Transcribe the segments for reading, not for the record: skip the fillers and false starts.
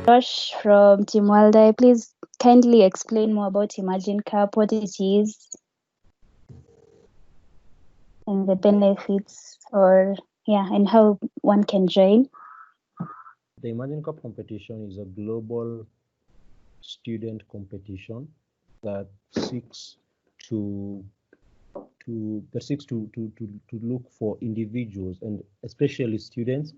Josh from Team Wildeye. Please kindly explain more about Imagine Cup, what it is, and the benefits, and how one can join. The Imagine Cup competition is a global student competition that seeks to to look for individuals and especially students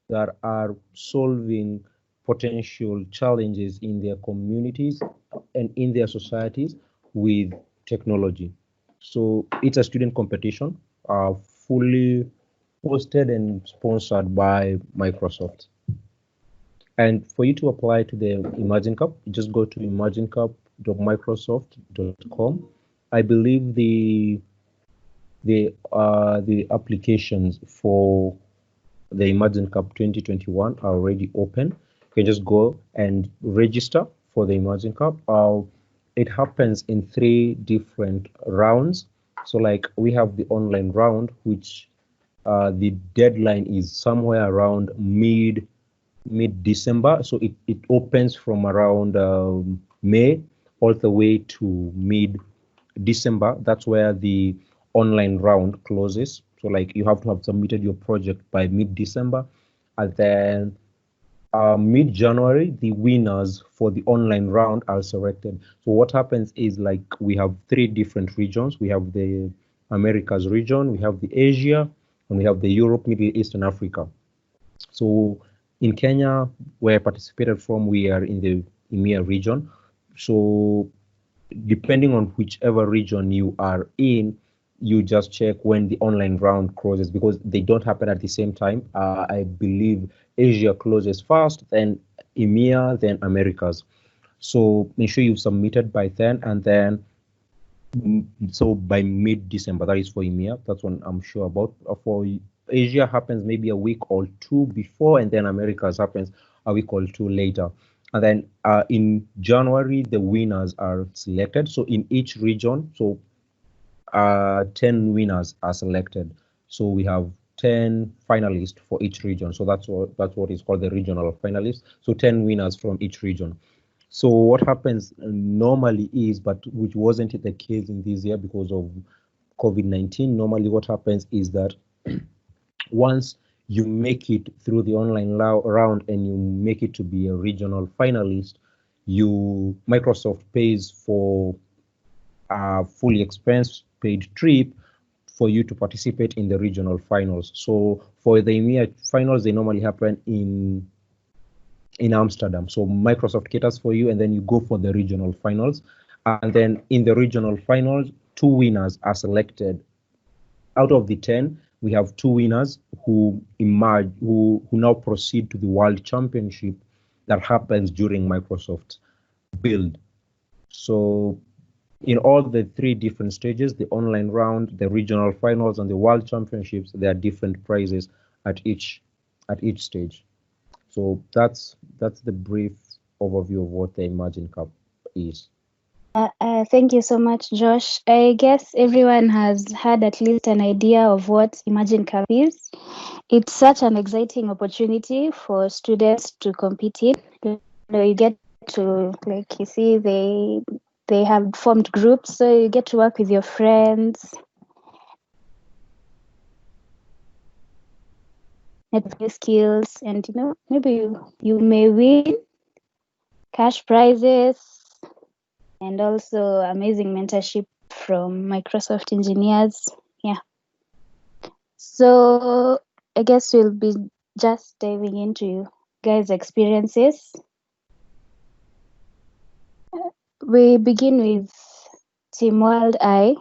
that are solving potential challenges in their communities and in their societies with technology. So it's a student competition, fully hosted and sponsored by Microsoft. And for you to apply to the Imagine Cup, you just go to imaginecup.microsoft.com. I believe the applications for the Imagine Cup 2021 are already open. You can just go and register for the Imagine Cup. It happens in 3 different rounds. So like we have the online round, which the deadline is somewhere around mid-December. So it opens from around May all the way to mid-December. That's where the online round closes. So like you have to have submitted your project by mid-December, and then mid-January, the winners for the online round are selected. So what happens is like we have 3 different regions. We have the Americas region, we have the Asia, and we have the Europe, Middle East, and Africa. So in Kenya, where I participated from, we are in the EMEA region. So depending on whichever region you are in, you just check when the online round closes because they don't happen at the same time. I believe Asia closes first, then EMEA, then Americas. So make sure you've submitted by then, and then so by mid-December, that is for EMEA. That's one I'm sure about. For Asia happens maybe a week or 2 before, and then Americas happens a week or 2 later. And then in January, the winners are selected. So in each region, so 10 winners are selected. So we have 10 finalists for each region. So that's what is called the regional finalists. So 10 winners from each region. So what happens normally is, but which wasn't the case in this year because of COVID-19, normally what happens is that once you make it through the online round and you make it to be a regional finalist, Microsoft pays for a fully expense paid trip for you to participate in the regional finals. So for the EMEA finals, they normally happen in Amsterdam. So Microsoft caters for you, and then you go for the regional finals. And then in the regional finals, 2 winners are selected. Out of the 10, we have 2 winners who emerge, who now proceed to the World Championship that happens during Microsoft Build. So in all the 3 different stages, the online round, the regional finals, and the World Championships, there are different prizes at each stage. So that's the brief overview of what the Imagine Cup is. Thank you so much, Josh. I guess everyone has had at least an idea of what Imagine Cup is. It's such an exciting opportunity for students to compete in. You get to, like you see, they have formed groups, so you get to work with your friends, network skills, and maybe you may win cash prizes and also amazing mentorship from Microsoft engineers. Yeah. So I guess we'll be just diving into guys' experiences. We begin with Team Wildeye.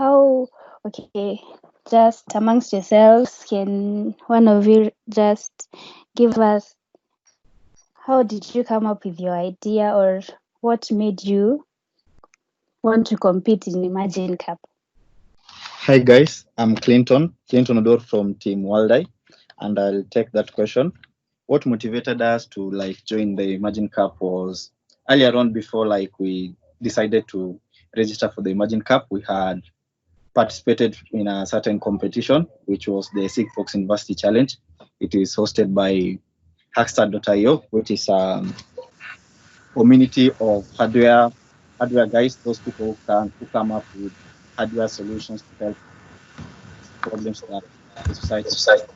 Okay, just amongst yourselves, can one of you just give us how did you come up with your idea, or what made you want to compete in Imagine Cup? Hi guys, I'm Clinton Odor from Team Wildeye, and I'll take that question. What motivated us to join the Imagine Cup was earlier on, before we decided to register for the Imagine Cup, we had participated in a certain competition, which was the Sigfox University Challenge. It is hosted by Hackstart.io, which is community of hardware guys, those people who come up with hardware solutions to help problems that the society.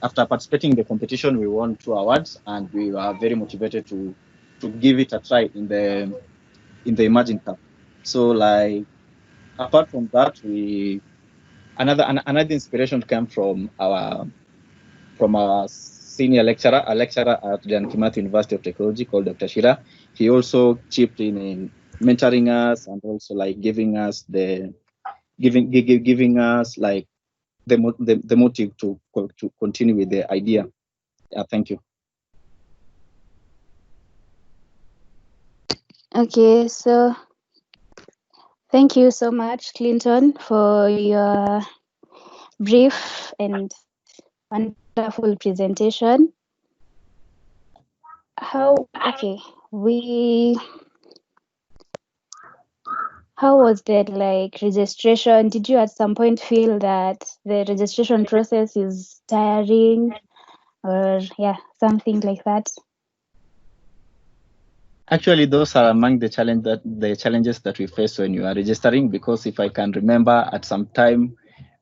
After participating in the competition, we won 2 awards, and we were very motivated to give it a try in the Imagine Cup. So like apart from that, another inspiration came from our senior lecturer, a lecturer at the Kimathi University of Technology called Dr. Shira. He also chipped in mentoring us and also like giving us like the motive to continue with the idea. Yeah, thank you. Okay, so thank you so much, Clinton, for your brief and wonderful presentation. How was that like registration? Did you at some point feel that the registration process is tiring or something like that? Actually, those are among the challenges that we face when you are registering, because if I can remember at some time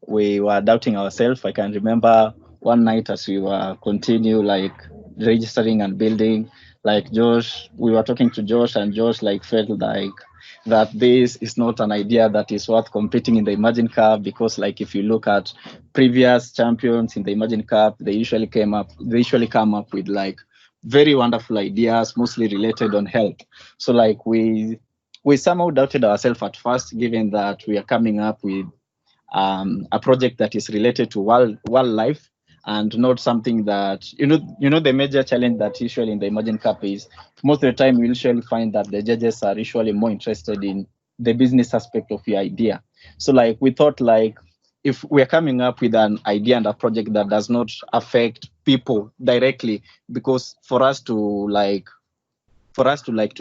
we were doubting ourselves. I can remember one night as we were continue like registering and building, like Josh, we were talking to Josh, and Josh like felt like that this is not an idea that is worth competing in the Imagine Cup, because like if you look at previous champions in the Imagine Cup, they usually come up with like very wonderful ideas, mostly related on health. So like we somehow doubted ourselves at first, given that we are coming up with a project that is related to wildlife, and not something that the major challenge that usually in the Imagine Cup is most of the time you usually find that the judges are usually more interested in the business aspect of your idea. So like we thought like if we're coming up with an idea and a project that does not affect people directly, because for us to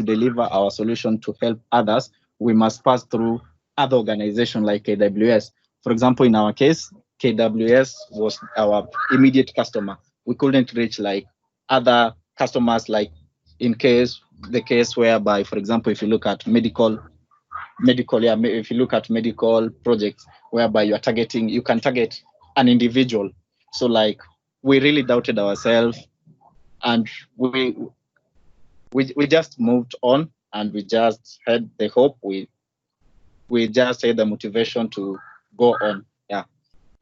deliver our solution to help others, we must pass through other organizations like KWS. For example, in our case, KWS was our immediate customer. We couldn't reach like other customers, like the case whereby, for example, if you look at medical, if you look at medical projects whereby you can target an individual. So like we really doubted ourselves, and we just moved on, and we just had the hope. We just had the motivation to go on. Yeah.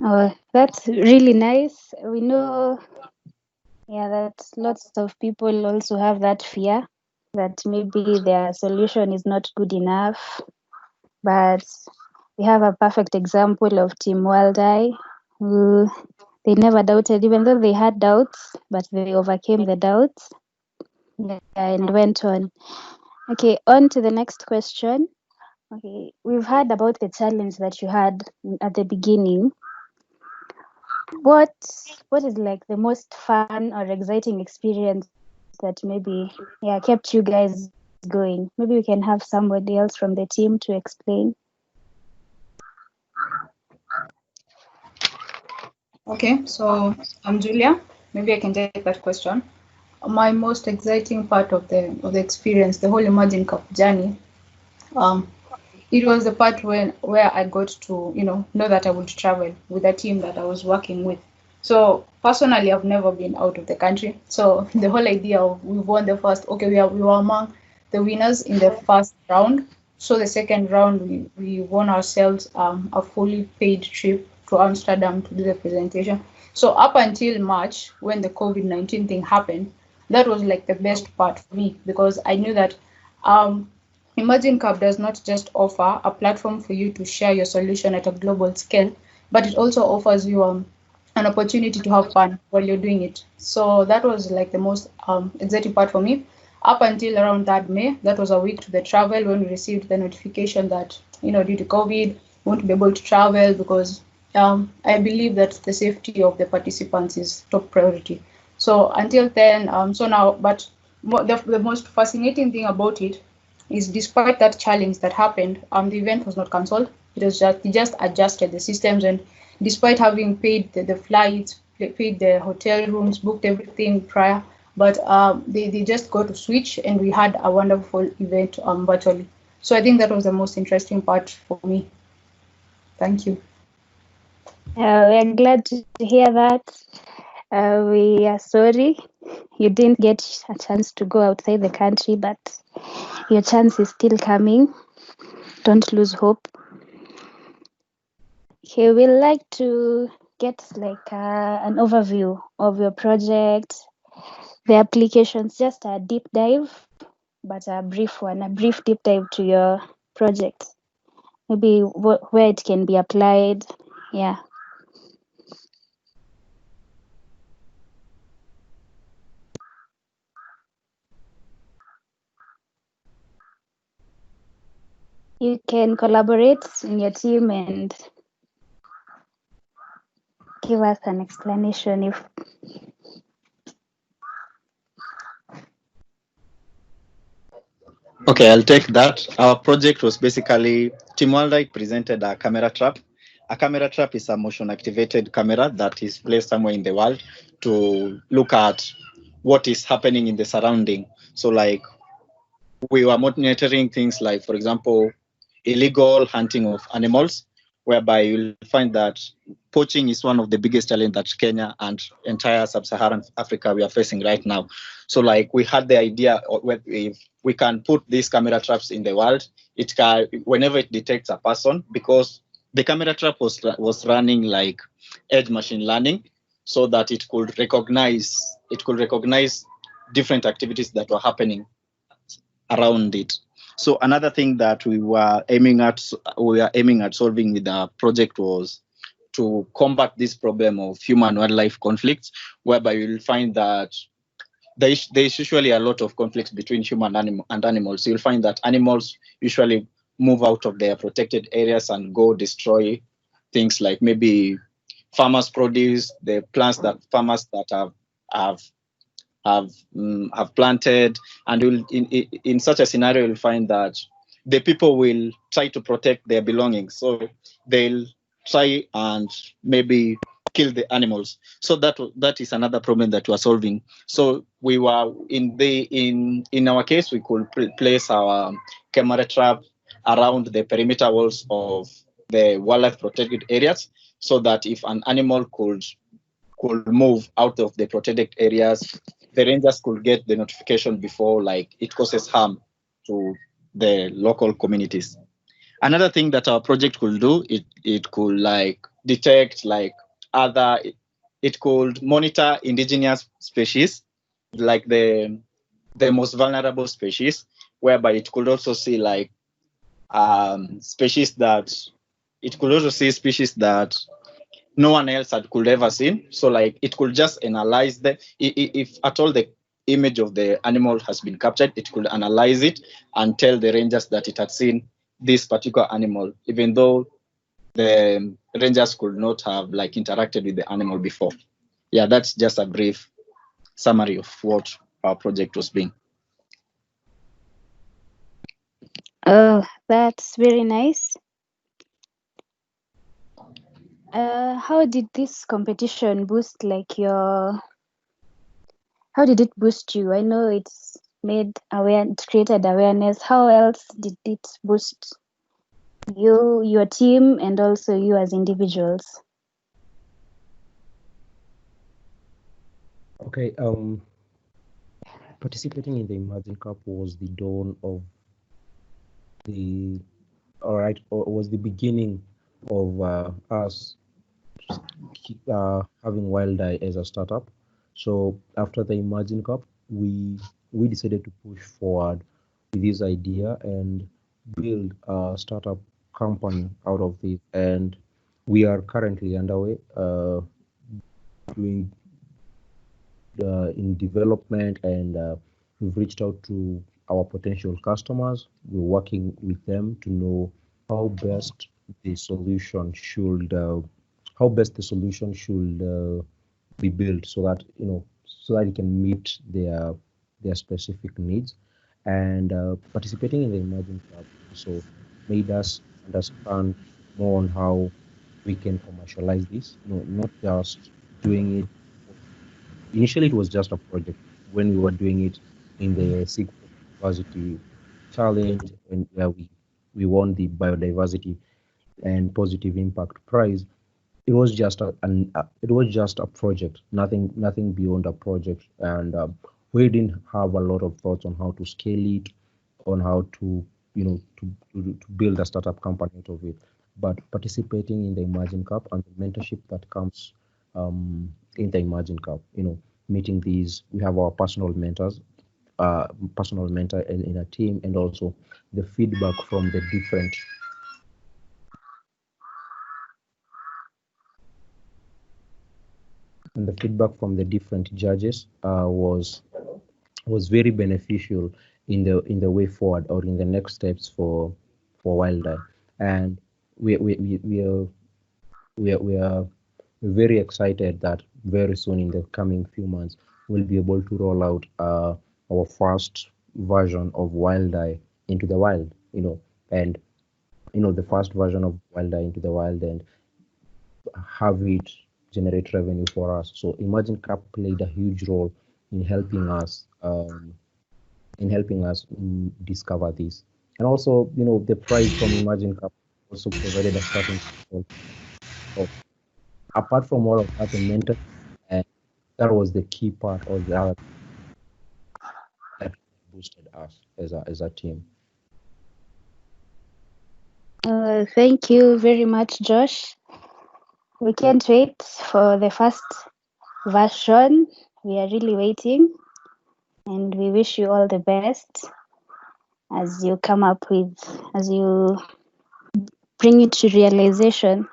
Oh, that's really nice. We know, that lots of people also have that fear that maybe their solution is not good enough. But we have a perfect example of Team Wildeye, who they never doubted, even though they had doubts, but they overcame the doubts and went on. Okay, on to the next question. Okay, we've heard about the challenge that you had at the beginning. What is like the most fun or exciting experience that maybe kept you guys going? Maybe we can have somebody else from the team to explain. Okay, so I'm Julia. Maybe I can take that question. My most exciting part of the experience, the whole Imagine Cup journey, it was the part where I got to know that I would travel with a team that I was working with. So personally, I've never been out of the country. So the whole idea of we won the first, we were among the winners in the first round. So the second round, we won ourselves a fully paid trip to Amsterdam to do the presentation. So up until March, when the COVID-19 thing happened, that was like the best part for me, because I knew that Imagine Cup does not just offer a platform for you to share your solution at a global scale, but it also offers you an opportunity to have fun while you're doing it. So that was like the most exciting part for me. Up until around that May, that was a week to the travel, when we received the notification that, due to COVID, we won't be able to travel, because I believe that the safety of the participants is top priority. So until then, but the most fascinating thing about it is, despite that challenge that happened, the event was not cancelled. It just adjusted the systems, and despite having paid the flights, paid the hotel rooms, booked everything prior. But they just got to switch, and we had a wonderful event virtually. So I think that was the most interesting part for me. Thank you. We're glad to hear that. We are sorry you didn't get a chance to go outside the country, but your chance is still coming. Don't lose hope. Okay, we'd like to get like an overview of your project, the applications, just a deep dive, but a brief one, a brief deep dive to your project. Maybe where it can be applied. Yeah. You can collaborate in your team and give us an explanation if Okay, I'll take that. Our project was basically Team Wildlife presented a camera trap. A camera trap is a motion activated camera that is placed somewhere in the world to look at what is happening in the surrounding. So like we were monitoring things like, for example, illegal hunting of animals, whereby you'll find that poaching is one of the biggest challenges that Kenya and entire sub-Saharan Africa we are facing right now. So like we had the idea if we can put these camera traps in the world, it can, whenever it detects a person, because the camera trap was running like edge machine learning, so that it could recognize different activities that were happening around it. So another thing that we are aiming at solving with the project was to combat this problem of human-wildlife conflicts, whereby you'll find that there's usually a lot of conflicts between human and animals. So you'll find that animals usually move out of their protected areas and go destroy things like maybe farmers' produce, the plants that farmers that have planted, and in such a scenario you'll find that the people will try to protect their belongings, so they'll try and maybe kill the animals. So that is another problem that we're solving. So we were in our case we could place our camera trap around the perimeter walls of the wildlife protected areas, so that if an animal could move out of the protected areas, the rangers could get the notification before like it causes harm to the local communities. Another thing that our project could do, it could like detect like other, it could monitor indigenous species, like the most vulnerable species, whereby it could also see like species that no one else could ever seen. So like it could just analyze if at all the image of the animal has been captured, it could analyze it and tell the rangers that it had seen this particular animal, even though the rangers could not have like interacted with the animal before. Yeah, that's just a brief summary of what our project was being. Oh, that's very nice. How did this competition boost like your? How did it boost you? I know it's it created awareness. How else did it boost you, your team, and also you as individuals? Okay. Participating in the Imagine Cup was the dawn of the, all right, or was the beginning of us having Wild Eye as a startup. So after the Imagine Cup, we decided to push forward with this idea and build a startup company out of it. And we are currently underway doing in development, and we've reached out to our potential customers. We're working with them to know how best the solution should be built, so that it can meet their specific needs. And participating in the Emerging Club also made us understand more on how we can commercialize this, not just doing it. Initially, it was just a project when we were doing it in the SIG University Challenge, and where we won the biodiversity and positive impact prize. It was just it was just a project, nothing beyond a project, and we didn't have a lot of thoughts on how to scale it, on how to to build a startup company out of it. But participating in the Imagine Cup and the mentorship that comes in the Imagine Cup, meeting these, we have our personal mentors, personal mentor in a team, and also the feedback from the different judges was very beneficial in the way forward or in the next steps for Wilder. And we are very excited that very soon in the coming few months we'll be able to roll out our first version of Wilder into the wild, and the first version of Wilder into the wild, and have it generate revenue for us. So Imagine Cup played a huge role in helping us discover this. And also, the prize from Imagine Cup also provided a starting point. So apart from all of that, the mentor, and that was the key part of the other that boosted us as a team. Thank you very much, Josh. We can't wait for the first version. We are really waiting, and we wish you all the best as you bring it to realization.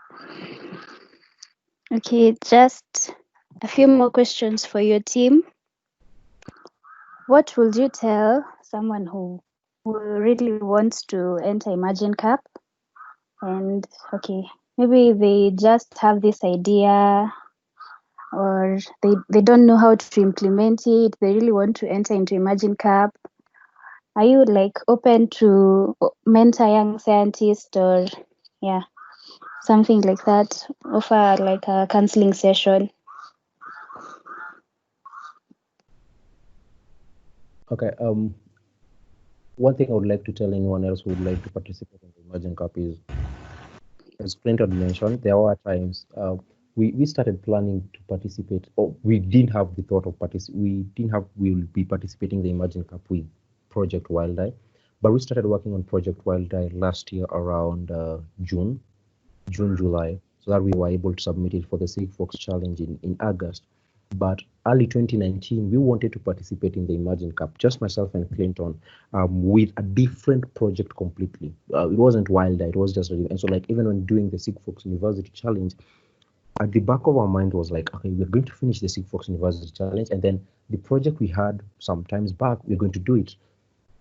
Okay, just a few more questions for your team. What would you tell someone who really wants to enter Imagine Cup? And okay, maybe they just have this idea, or they don't know how to implement it. They really want to enter into Imagine Cup. Are you like open to mentor young scientists, or something like that? Offer like a counseling session? Okay. One thing I would like to tell anyone else who would like to participate in the Imagine Cup is, as Clinton mentioned, there were times we started planning to participate, or we didn't have the thought of we didn't have we will be participating in the Imagine Cup with Project Wildeye, but we started working on Project Wildeye last year around June, July, so that we were able to submit it for the Sigfox Challenge in August. But early 2019, we wanted to participate in the Imagine Cup, just myself and Clinton, with a different project completely. It wasn't Wilder, it was just, and so like even when doing the Sigfox University Challenge, at the back of our mind was like, okay, we're going to finish the Sigfox University Challenge, and then the project we had some times back, we're going to do it.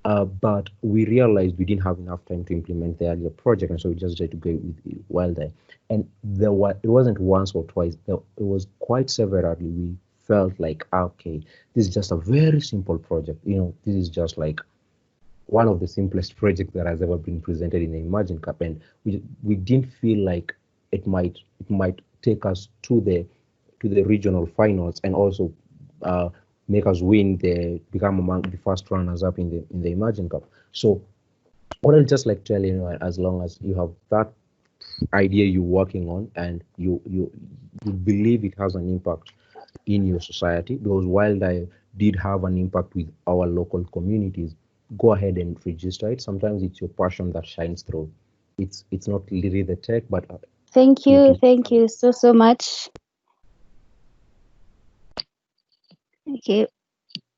But we realized we didn't have enough time to implement the earlier project, and so we just tried to go with Wilder. And it wasn't once or twice, it was quite severally we felt like, okay, this is just a very simple project. This is just like one of the simplest projects that has ever been presented in the Imagine Cup, and we didn't feel like it might take us to the regional finals, and also make us become among the first runners up in the Imagine Cup. So what I'll just like tell you, as long as you have that idea you're working on, and you believe it has an impact in your society, because while I did have an impact with our local communities, go ahead and register it. Sometimes it's your passion that shines through. It's not really the tech, but thank you so much. Okay,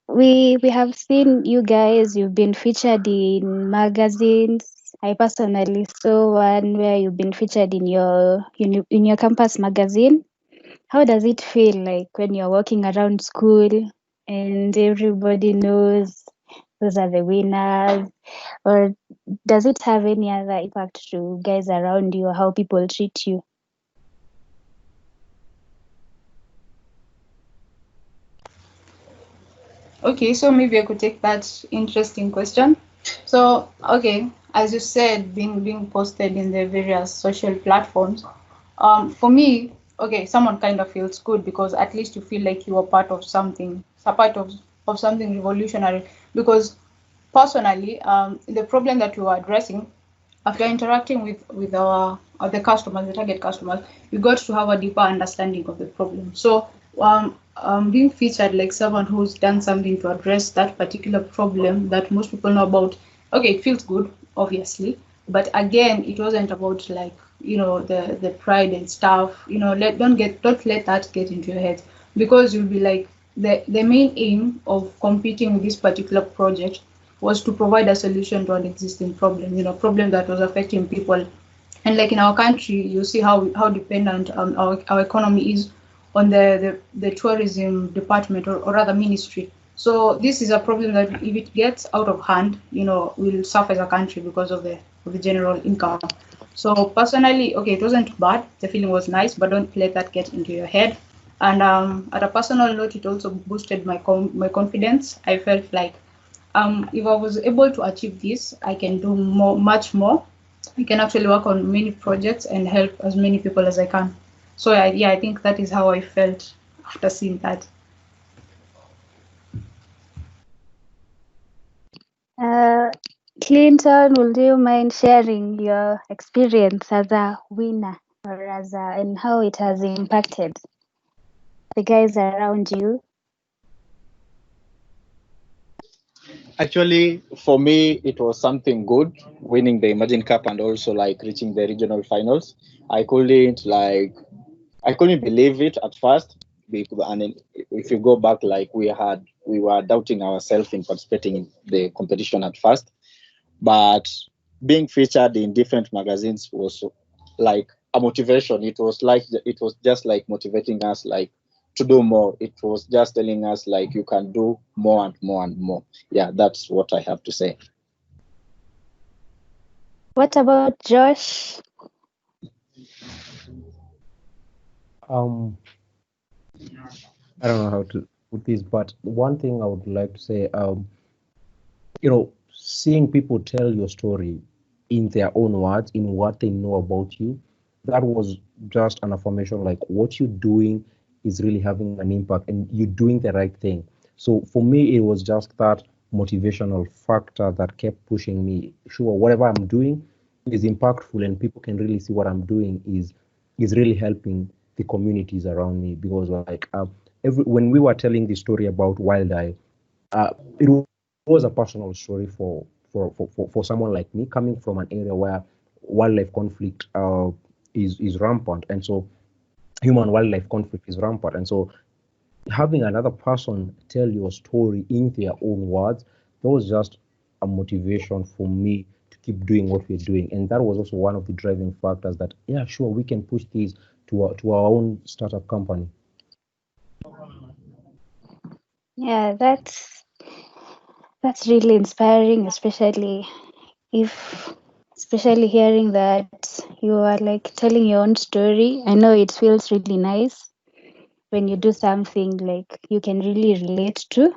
we have seen you guys. You've been featured in magazines. I personally saw one where you've been featured in your campus magazine. How does it feel like when you're walking around school and everybody knows those are the winners? Or does it have any other impact to guys around you, or how people treat you? Okay, so maybe I could take that interesting question. So, okay, as you said, being posted in the various social platforms, for me, okay, someone kind of feels good because at least you feel like you are part of something, a part of something revolutionary. Because personally, the problem that we were addressing, after interacting with our the customers, the target customers, we got to have a deeper understanding of the problem. So being featured like someone who's done something to address that particular problem that most people know about, okay, it feels good, obviously, but again, it wasn't about like, you know, the pride and stuff. You know, don't let that get into your head, because you'll be like, the main aim of competing with this particular project was to provide a solution to an existing problem, you know, problem that was affecting people. And like in our country, you see how dependent our economy is on the tourism department, or rather ministry. So this is a problem that if it gets out of hand, you know, we'll suffer as a country because of the general income. So personally, okay, it wasn't bad. The feeling was nice, but don't let that get into your head. And at a personal note, it also boosted my confidence. I felt like if I was able to achieve this, I can do much more. I can actually work on many projects and help as many people as I can. So yeah, I think that is how I felt after seeing that. Clinton, would you mind sharing your experience as a winner, or and how it has impacted the guys around you? Actually, for me, it was something good winning the Imagine Cup and also like reaching the regional finals. I couldn't like I couldn't believe it at first. And then if you go back, like we were doubting ourselves in participating in the competition at first, but being featured in different magazines was like a motivation. It was just like motivating us, like to do more. It was just telling us like you can do more and more and more. Yeah, that's what I have to say. What about Josh? Um, I don't know how to put this, but one thing I would like to say, seeing people tell your story in their own words, in what they know about you, that was just an affirmation like what you're doing is really having an impact and you're doing the right thing. So for me, it was just that motivational factor that kept pushing me. Sure, whatever I'm doing is impactful and people can really see what I'm doing is really helping the communities around me because like when we were telling the story about Wild Eye, it was a personal story for someone like me coming from an area where wildlife conflict is rampant, and so human wildlife conflict is rampant, and so having another person tell your story in their own words, that was just a motivation for me to keep doing what we're doing, and that was also one of the driving factors that yeah, sure, we can push these to our own startup company. Yeah, that's really inspiring, especially hearing that you are like telling your own story. I know it feels really nice when you do something like you can really relate to.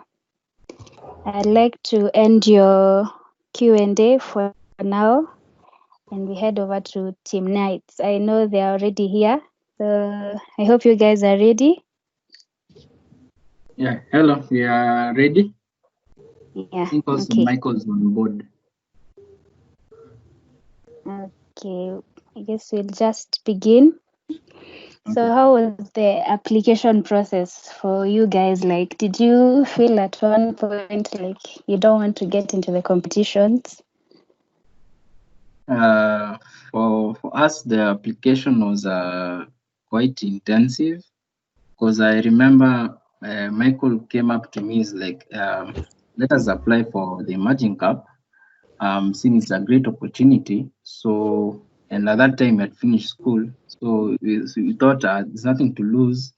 I'd like to end your Q&A for now, and we head over to Team Knights. I know they're already here, so I hope you guys are ready. Yeah, hello, we are ready. Yeah, I think also okay. Michael's on board. Okay, I guess we'll just begin. So Okay. how was the application process for you guys? Like, did you feel at one point like you don't want to get into the competitions? For us, the application was quite intensive because I remember Michael came up to me, is like, let us apply for the Imagine Cup. Seeing it's a great opportunity. So, and at that time I had finished school, so we thought there's nothing to lose,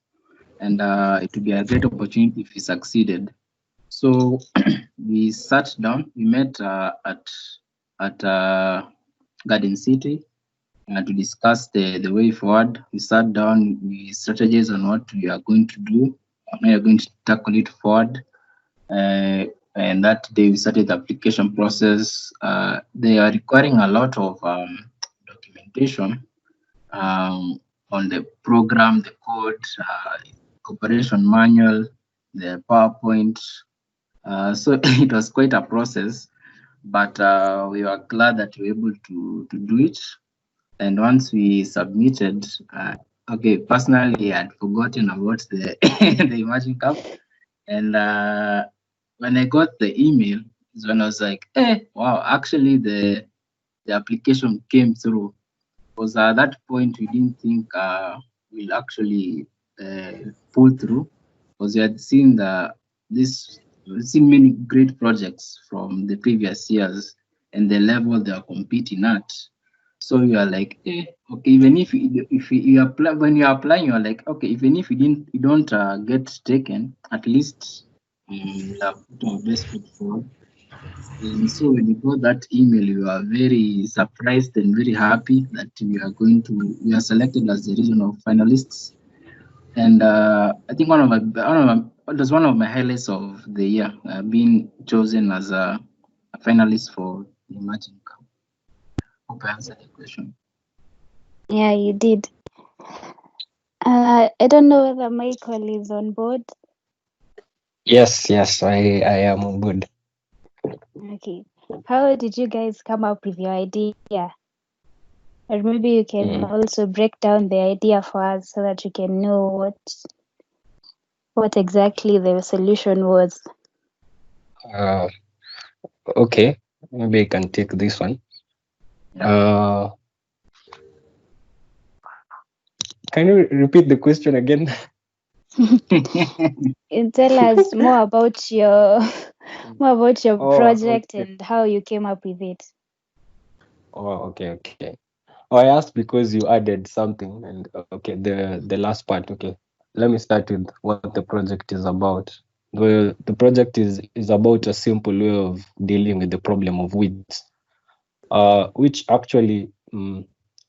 and it would be a great opportunity if we succeeded. So we sat down. We met at Garden City to discuss the way forward. We sat down. We strategized on what we are going to do. We are going to tackle it forward. And that day we started the application process. They are requiring a lot of documentation. on the program, the code, operation manual, the PowerPoint. So it was quite a process, but we were glad that we were able to do it. And once we submitted, okay, personally, I had forgotten about the the Imagine Cup, and when I got the email, is when I was like, wow, actually the application came through. Because at that point we didn't think we'll actually pull through, because we had seen we've seen many great projects from the previous years and the level they are competing at. So you are like, okay, even if you apply, when you are applying, you are like, okay, even if you don't get taken, at least you have put our best foot forward. And so when you got that email, you are very surprised and very happy that we are selected as the regional finalists. And I think it was one of my highlights of the year, being chosen as a finalist for the Imagine Cup. Hope I answered the question. Yeah, you did. I don't know whether Michael is on board. Yes, I am on board. Okay. How did you guys come up with your idea? Or maybe you can also break down the idea for us so that we can know what exactly the solution was. Okay, maybe I can take this one. Yeah. Can you repeat the question again? Tell us more about your project Okay. and how you came up with it. Oh, okay. Oh, I asked because you added something, and okay, the last part. Okay, let me start with what the project is about. The project is about a simple way of dealing with the problem of weeds, which actually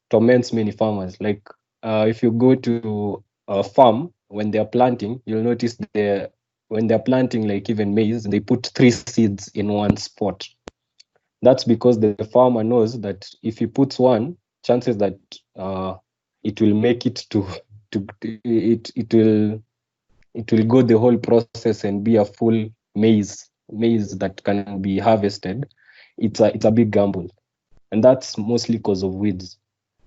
torments many farmers. Like if you go to a farm when they are planting, you'll notice when they're planting, like even maize, they put 3 seeds in one spot. That's because the farmer knows that if he puts one, chances that it will make it it will go the whole process and be a full maize that can be harvested. It's a big gamble, and that's mostly because of weeds.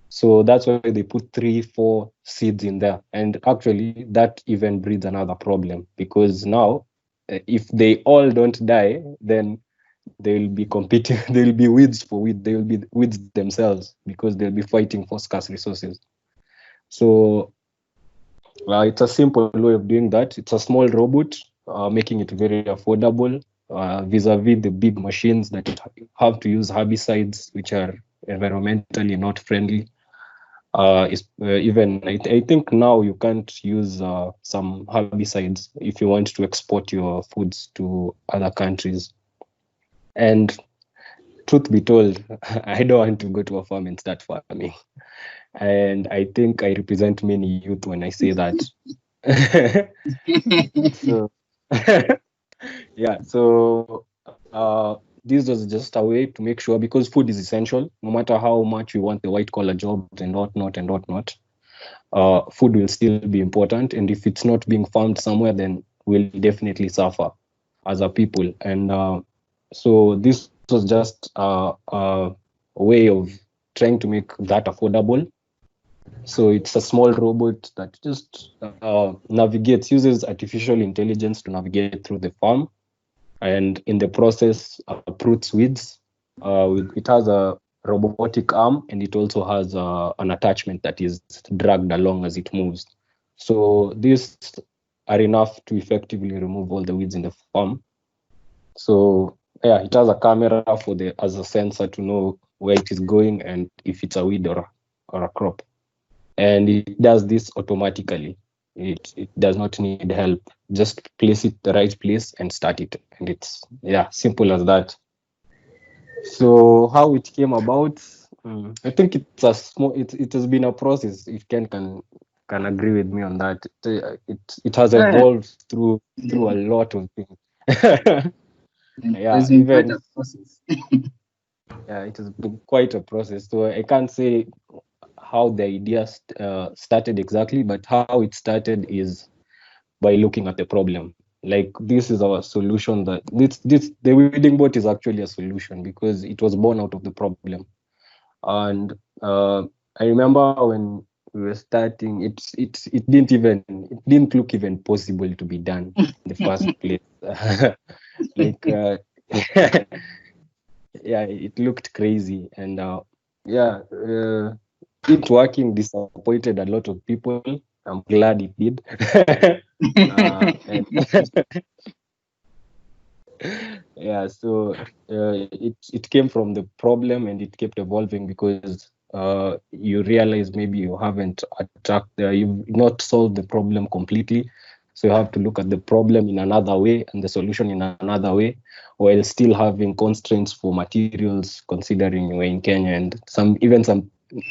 So that's why they put 3-4 seeds in there, and actually that even breeds another problem, because now if they all don't die, then they will be competing. They will be weeds for weed. They will be weeds themselves because they'll be fighting for scarce resources. So it's a simple way of doing that. It's a small robot, making it very affordable vis-a-vis the big machines that have to use herbicides, which are environmentally not friendly. Even I think now you can't use some herbicides if you want to export your foods to other countries. And truth be told, I don't want to go to a farm and start farming. And I think I represent many youth when I say that. So, yeah, so this was just a way to make sure, because food is essential, no matter how much we want the white collar jobs and whatnot, food will still be important. And if it's not being farmed somewhere, then we'll definitely suffer as a people. And so this was just a way of trying to make that affordable. So it's a small robot that just uses artificial intelligence to navigate through the farm, and in the process uproots weeds. It has a robotic arm, and it also has an attachment that is dragged along as it moves. So these are enough to effectively remove all the weeds in the farm. So yeah, it has a camera as a sensor to know where it is going and if it's a weed or a crop. And it does this automatically. It does not need help. Just place it the right place and start it. And it's simple as that. So how it came about, I think it's a small. It has been a process. If Ken can agree with me on that, it has evolved through a lot of things. It's been quite a process. Yeah, it has been quite a process. So I can't say how the idea started exactly, but how it started is by looking at the problem. Like, this is our solution. That the weeding bot is actually a solution because it was born out of the problem. And I remember when we were starting, it didn't look even possible to be done in the first place. Like, yeah, it looked crazy, and it working disappointed a lot of people. I'm glad it did. And yeah, so it came from the problem, and it kept evolving because you realize maybe you haven't you've not solved the problem completely, so you have to look at the problem in another way and the solution in another way, while still having constraints for materials, considering you're in Kenya, and some,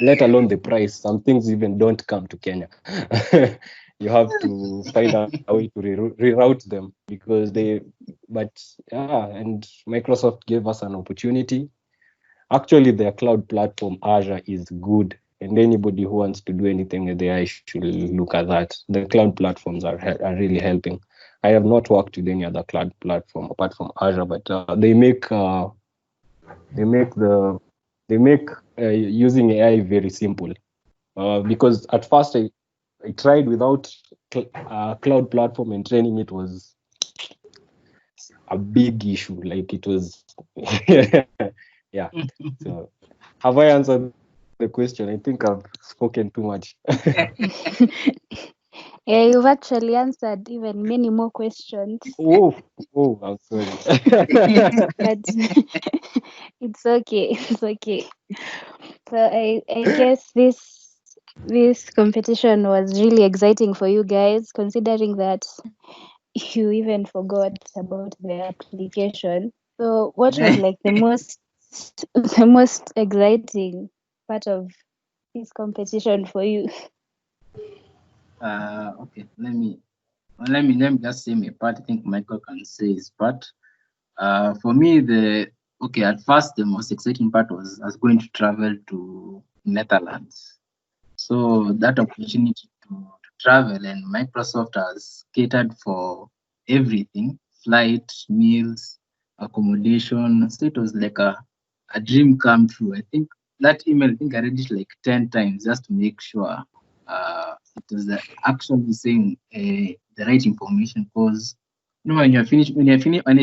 let alone the price, some things even don't come to Kenya. You have to find a way to reroute them because but yeah, and Microsoft gave us an opportunity. Actually, their cloud platform Azure is good, and anybody who wants to do anything with AI should look at that. The cloud platforms are really helping. I have not worked with any other cloud platform apart from Azure, but they make using AI very simple. Because at first I tried without cloud platform, and training it was a big issue. Like, it was, yeah. So, have I answered the question? I think I've spoken too much. Yeah, you've actually answered even many more questions, Oh, I'm sorry. but it's okay. It's okay. So I guess this competition was really exciting for you guys, considering that you even forgot about the application. So what was like the most exciting part of this competition for you? Okay, let me just say my part. I think Michael can say his part. For me, at first the most exciting part was going to travel to Netherlands. So that opportunity to travel, and Microsoft has catered for everything: flight, meals, accommodation. So it was like a dream come true. I think that email, I think I read it like 10 times just to make sure it was actually saying the right information. Because when I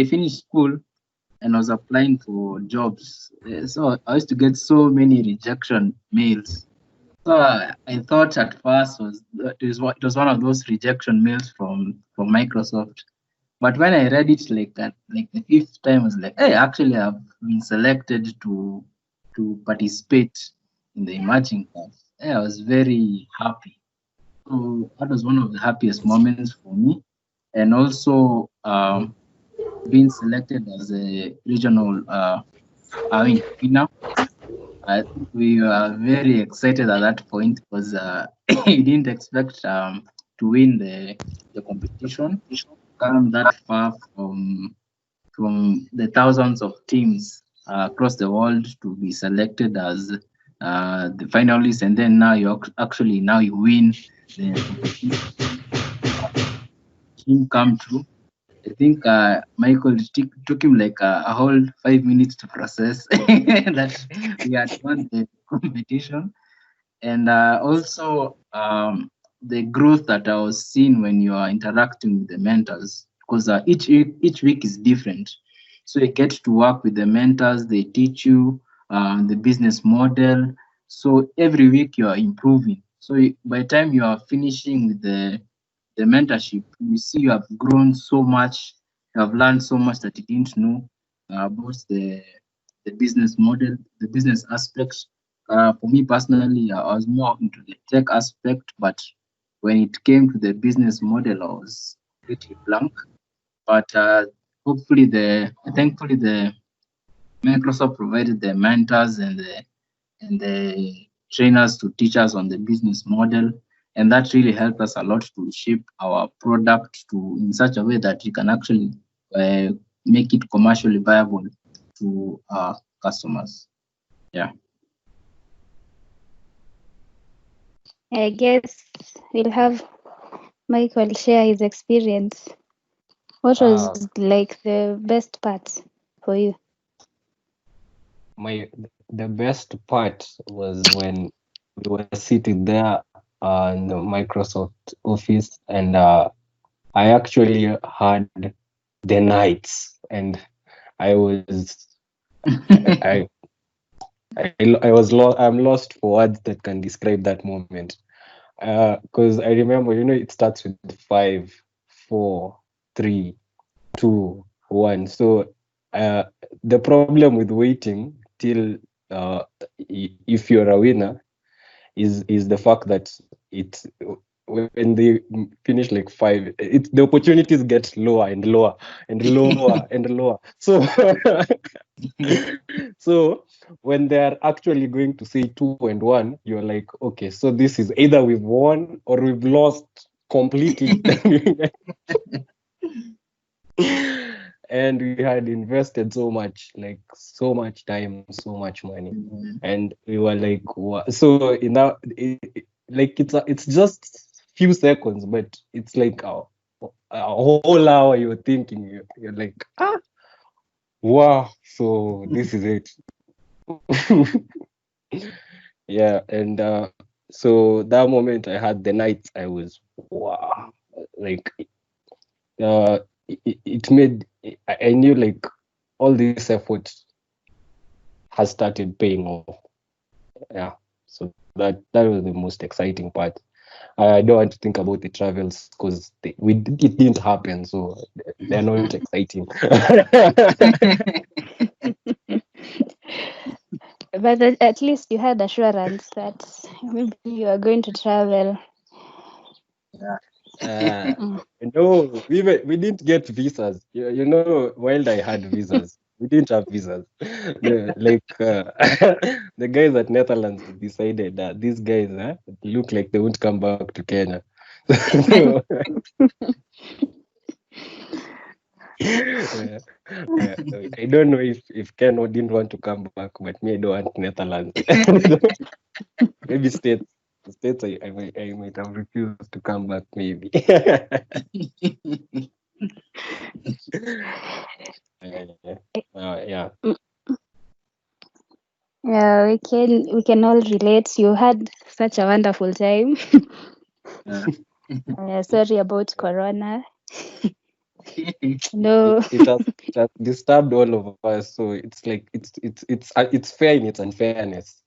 finished school and I was applying for jobs, so I used to get so many rejection mails. So I thought at first it was one of those rejection mails from Microsoft. But when I read it like that, like the fifth time, I was like, hey, actually I've been selected to participate in the emerging cup. Yeah, I was very happy. So that was one of the happiest moments for me. And also being selected as a regional winner. I think we were very excited at that point because we didn't expect to win the competition, come that far from the thousands of teams across the world to be selected as the finalists, and then now you win the competition. Team come true. I think Michael took him like a whole 5 minutes to process that we had won the competition. And also the growth that I was seeing when you are interacting with the mentors, because each week is different. So you get to work with the mentors, they teach you the business model. So every week you are improving. So by the time you are finishing with the mentorship, you see you have grown so much, you have learned so much that you didn't know about the business model, the business aspects. For me personally, I was more into the tech aspect, but when it came to the business model, I was pretty blank. But thankfully, the Microsoft provided the mentors and the trainers to teach us on the business model, and that really helped us a lot to shape our product to in such a way that we can actually make it commercially viable to our customers. Yeah. I guess we'll have Michael share his experience. What was Uh, like the best part for you? the best part was when we were sitting there in the Microsoft office, and I actually had the nights, and I was I I was lost. I'm lost for words that can describe that moment. Because I remember, it starts with 5, 4, 3, 2, 1. So the problem with waiting till if you're a winner is the fact that it's when they finish like 5, the opportunities get lower and lower and lower and lower. So so when they're actually going to say 2 and 1, you're like, okay, so this is either we've won or we've lost completely. And we had invested so much, like so much time, so much money, and we were like, so in that, like it's just few seconds, but it's like a whole hour. You're thinking, you're like, wow, so this is it. Yeah, and so that moment I had the night, I was wow, like it made I knew like all this effort has started paying off. Yeah, so that was the most exciting part. I don't want to think about the travels because it didn't happen, so they're not exciting. But at least you had assurance that maybe you are going to travel. Mm. No, we didn't get visas. While I had visas, we didn't have visas. The guys at Netherlands decided that these guys look like they won't come back to Kenya. So, yeah, yeah. I don't know if Ken didn't want to come back, but me, I don't want Netherlands. Maybe states I might have refused to come back, maybe. Yeah. Yeah, we can all relate. You had such a wonderful time. Sorry about Corona. No. It has disturbed all of us. So it's like it's fair in its unfairness.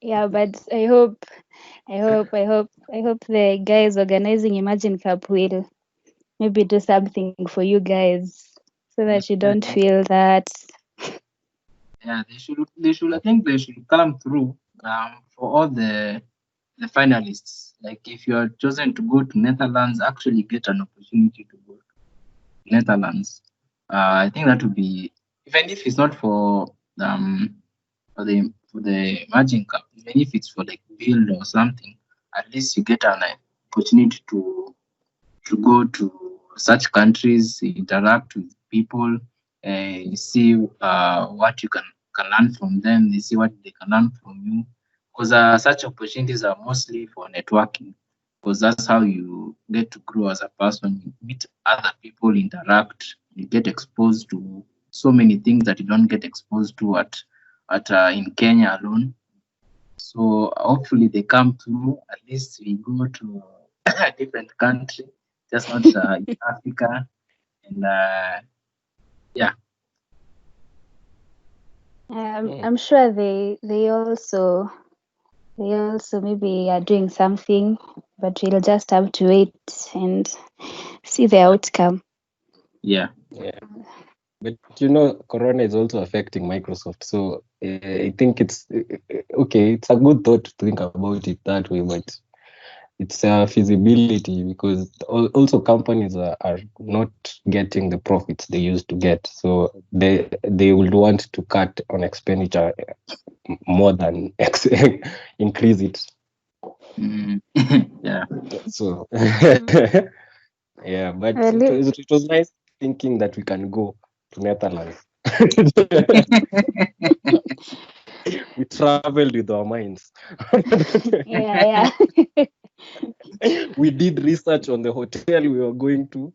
Yeah, but I hope the guys organizing Imagine Cup will maybe do something for you guys so that you don't feel that. Yeah, they should. I think they should come through for all the finalists. Like if you are chosen to go to Netherlands, actually get an opportunity to go to Netherlands. I think that would be, even if it's not for the Imagine Cup, even if it's for like build or something, at least you get an opportunity to go to such countries, interact with people, see what you can learn from them. They see what they can learn from you. Because such opportunities are mostly for networking. Because that's how you get to grow as a person. You meet other people, interact, you get exposed to so many things that you don't get exposed to at in Kenya alone. So hopefully they come through. At least we go to a different country, just not in Africa. And yeah, I'm sure they also maybe are doing something, but we'll just have to wait and see the outcome. yeah, Yeah. But Corona is also affecting Microsoft. So I think it's okay. It's a good thought to think about it that way, but it's a feasibility because also companies are not getting the profits they used to get. So they would want to cut on expenditure more than increase it. yeah. So yeah, but Well, it was nice thinking that we can go to Netherlands. We traveled with our minds. Yeah. We did research on the hotel we were going to.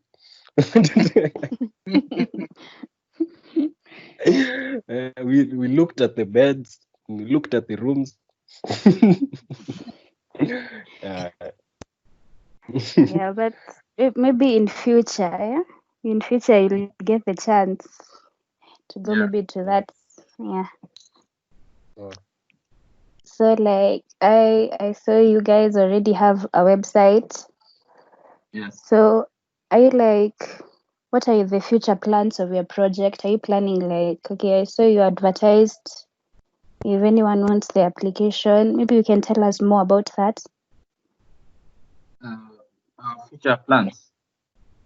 We looked at the beds, we looked at the rooms. Yeah. Yeah, but maybe in future, yeah? In future you'll get the chance to go Yeah. maybe to that. Yeah. Oh. So like I saw you guys already have a website. Yes. So are you like, what are the future plans of your project? Are you planning like, okay, I saw you advertised. If anyone wants the application, maybe you can tell us more about that. Our future plans.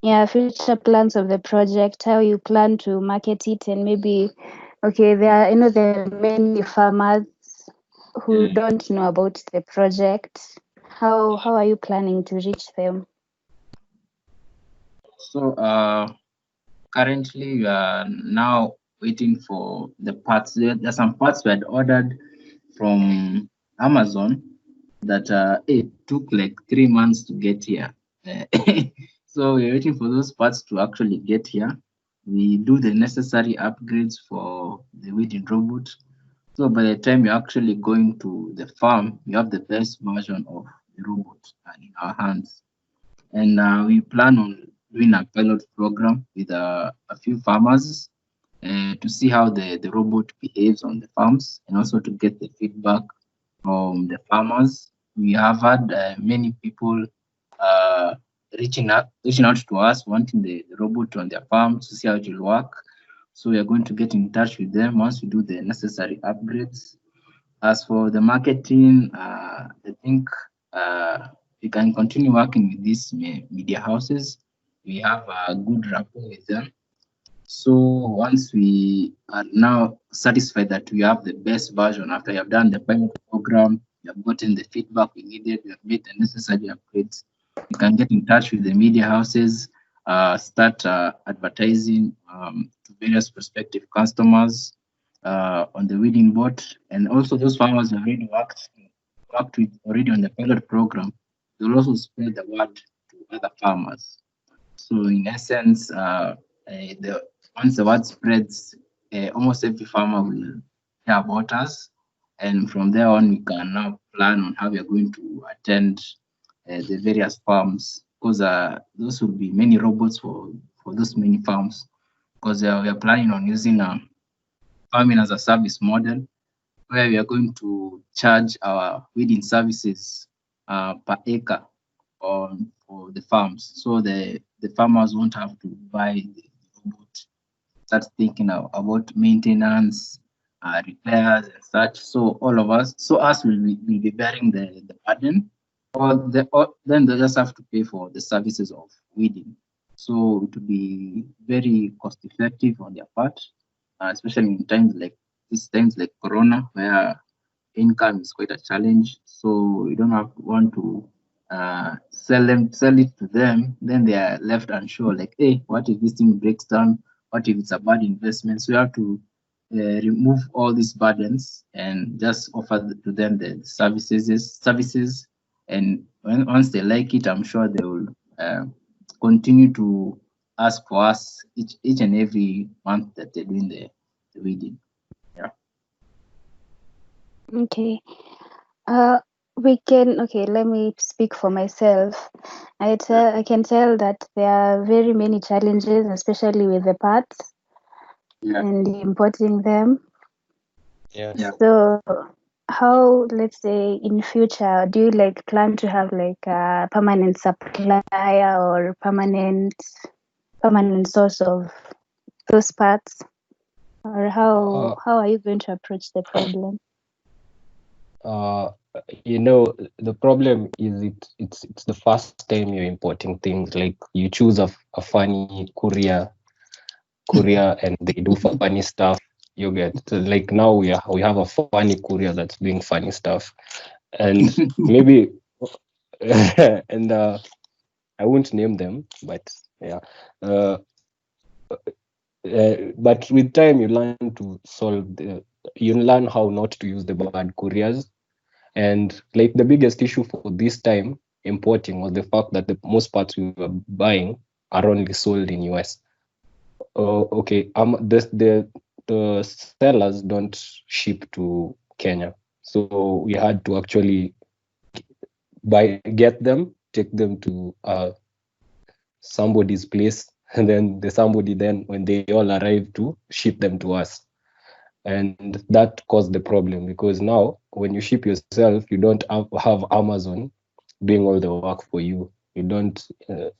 Yeah, future plans of the project, how you plan to market it, and maybe, okay, there are many farmers who don't know about the project. How are you planning to reach them? So currently we are now waiting for the parts. There's some parts we had ordered from Amazon that it took like 3 months to get here. So we're waiting for those parts to actually get here. We do the necessary upgrades for the weeding robot. So by the time you're actually going to the farm, you have the best version of the robot in our hands. And we plan on doing a pilot program with a few farmers to see how the robot behaves on the farms and also to get the feedback from the farmers. We have had many people uh, reaching out to us wanting the robot on their farms to see how it will work. So we are going to get in touch with them once we do the necessary upgrades. As for the marketing, I think we can continue working with these media houses. We have a good rapport with them. So once we are now satisfied that we have the best version after you have done the pilot program, you have gotten the feedback we needed, we have made the necessary upgrades, we can get in touch with the media houses, start advertising to various prospective customers on the weeding bot, and also those farmers who already worked with already on the pilot program, they'll also spread the word to other farmers. So in essence, the once the word spreads, almost every farmer will hear about us, and from there on, we can now plan on how we are going to attend the various farms, because those will be many robots for those many farms, because we are planning on using farming as a service model, where we are going to charge our weeding services per acre on for the farms, so the farmers won't have to buy the robot, start thinking about maintenance, repairs and such. So all of us, so us will be bearing the burden, or then they just have to pay for the services of weeding. So it will be very cost effective on their part, especially in times like Corona, where income is quite a challenge. So you don't want to sell it to them, then they are left unsure, like, hey, what if this thing breaks down? What if it's a bad investment? So you have to remove all these burdens and just offer to them the services. And once they like it, I'm sure they will continue to ask for us each and every month that they're doing the weeding. Yeah. Okay. Let me speak for myself. I can tell that there are very many challenges, especially with the parts Yeah. and importing them. Yeah. Yeah. So how, let's say in future, do you like plan to have like a permanent supplier or permanent source of those parts? Or how are you going to approach the problem? The problem is it's the first time you're importing things. Like you choose a funny courier and they do funny stuff. You get, so like now we have a funny courier that's doing funny stuff, and maybe and I won't name them, but yeah. But with time you learn to solve you learn how not to use the bad couriers. And like the biggest issue for this time importing was the fact that the most parts we were buying are only sold in US. Okay, the sellers don't ship to Kenya, so we had to actually get them, take them to somebody's place, and then when they all arrive, to ship them to us. And that caused the problem, because now when you ship yourself, you don't have Amazon doing all the work for you. You don't,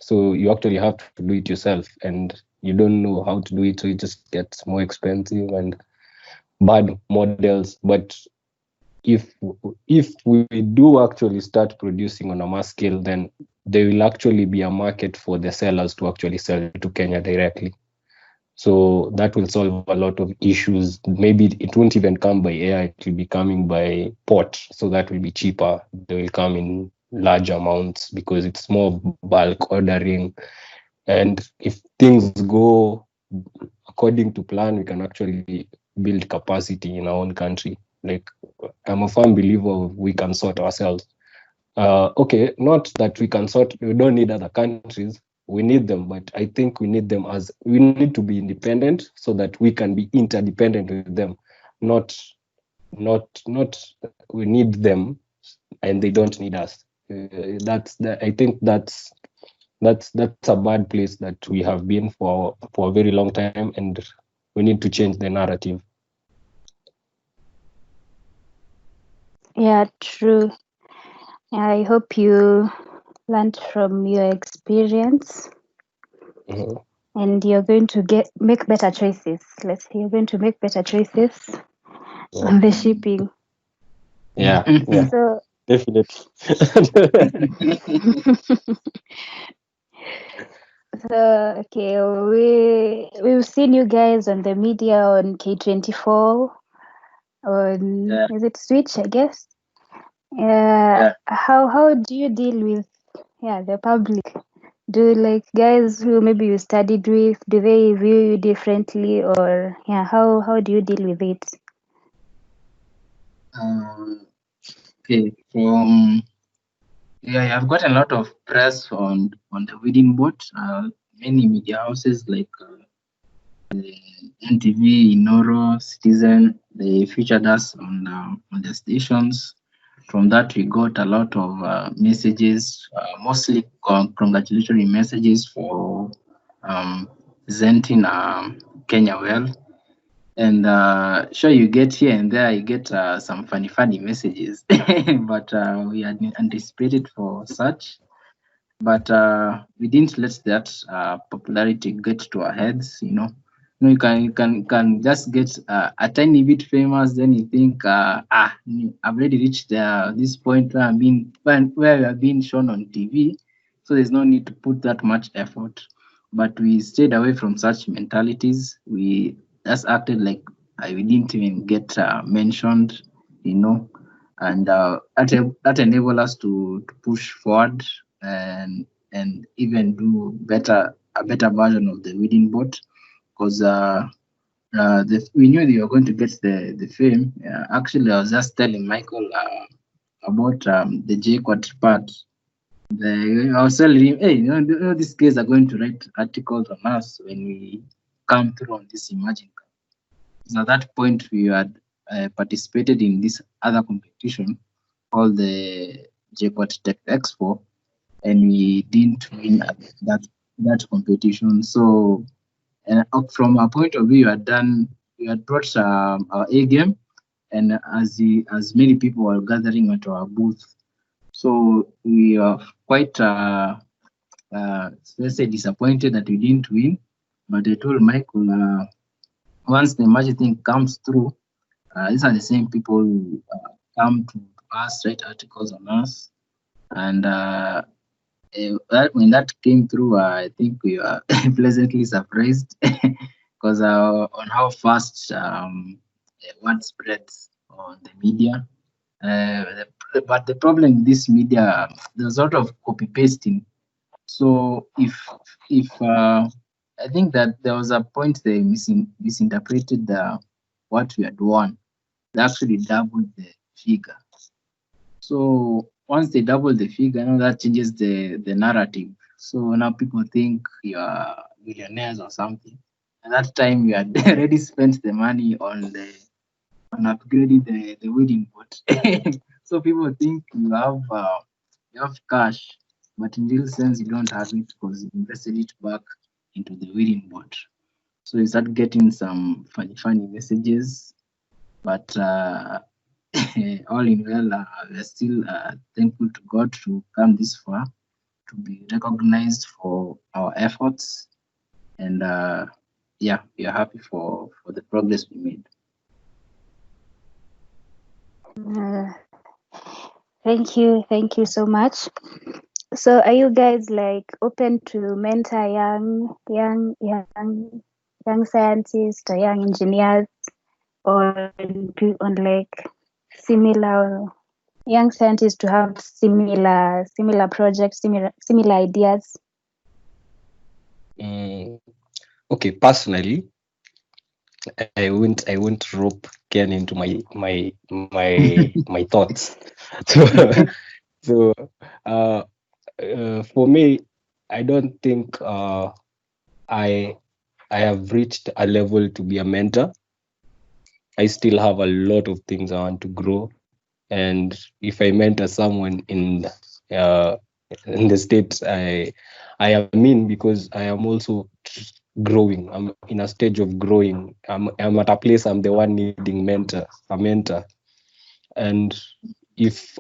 so you actually have to do it yourself, and you don't know how to do it, so it just gets more expensive and bad models. But if we do actually start producing on a mass scale, then there will actually be a market for the sellers to actually sell to Kenya directly. So that will solve a lot of issues. Maybe it won't even come by air, it will be coming by port. So that will be cheaper. They will come in large amounts because it's more bulk ordering. And if things go according to plan, we can actually build capacity in our own country. Like, I'm a firm believer of we can sort ourselves. Okay, not that we don't need other countries, we need them, but I think we need to be independent so that we can be interdependent with them. Not we need them and they don't need us. I think that's a bad place that we have been for a very long time, and we need to change the narrative. Yeah, true. I hope you learned from your experience and you're going to make better choices. You're going to make better choices on the shipping. Yeah, So definitely. So okay, we've seen you guys on the media on K24, on is it Switch, I guess? Yeah. How do you deal with the public? Do like guys who maybe you studied with, do they view you differently, or how do you deal with it? Okay, I've got a lot of press on the wedding board. Many media houses like NTV, Inoro, Citizen, they featured us on the stations. From that, we got a lot of messages, mostly congratulatory messages for presenting Kenya well. And sure, you get here and there, you get some funny messages, but we had anticipated for such. But we didn't let that popularity get to our heads. You can just get a tiny bit famous, then you think, I've already reached this point where we are being shown on TV, so there's no need to put that much effort. But we stayed away from such mentalities. We just acted like we didn't even get mentioned, and that enabled us to push forward and even do a better version of the wedding boat, because we knew they were going to get the fame. Actually, I was just telling Michael about the JQuat part. I was telling him, hey, these guys are going to write articles on us when we come through on this Imagine Cup. So at that point, we had participated in this other competition called the JQuat Tech Expo, and we didn't win at that competition. So, from our point of view, we had brought our A game, and as many people were gathering at our booth, so we are quite let's say disappointed that we didn't win. But I told Michael, once the magic thing comes through, these are the same people who come to us, write articles on us, and when that came through, I think we were pleasantly surprised because on how fast word spreads on the media. But the problem with this media, there's a lot of copy pasting. So if I think that there was a point they misinterpreted what we had won. they actually doubled the figure. So once they double the figure, now that changes the narrative. So now people think you are millionaires or something. At that time, you had already spent the money on upgrading the wedding boat. So people think you have cash, but in real sense you don't have it because you invested it back into the wedding boat. So you start getting some funny messages, but all in well, we're still thankful to God to come this far, to be recognized for our efforts, and yeah, we are happy for the progress we made. Thank you so much. So are you guys like open to mentor young scientists or young engineers, or on like similar young scientists to have similar projects, similar ideas? Okay, personally, I won't rope Ken into my thoughts. So for me, I don't think I have reached a level to be a mentor. I still have a lot of things I want to grow, and if I mentor someone in the state I am in, because I am also growing. I'm in a stage of growing. I'm at a place I'm the one needing a mentor. And if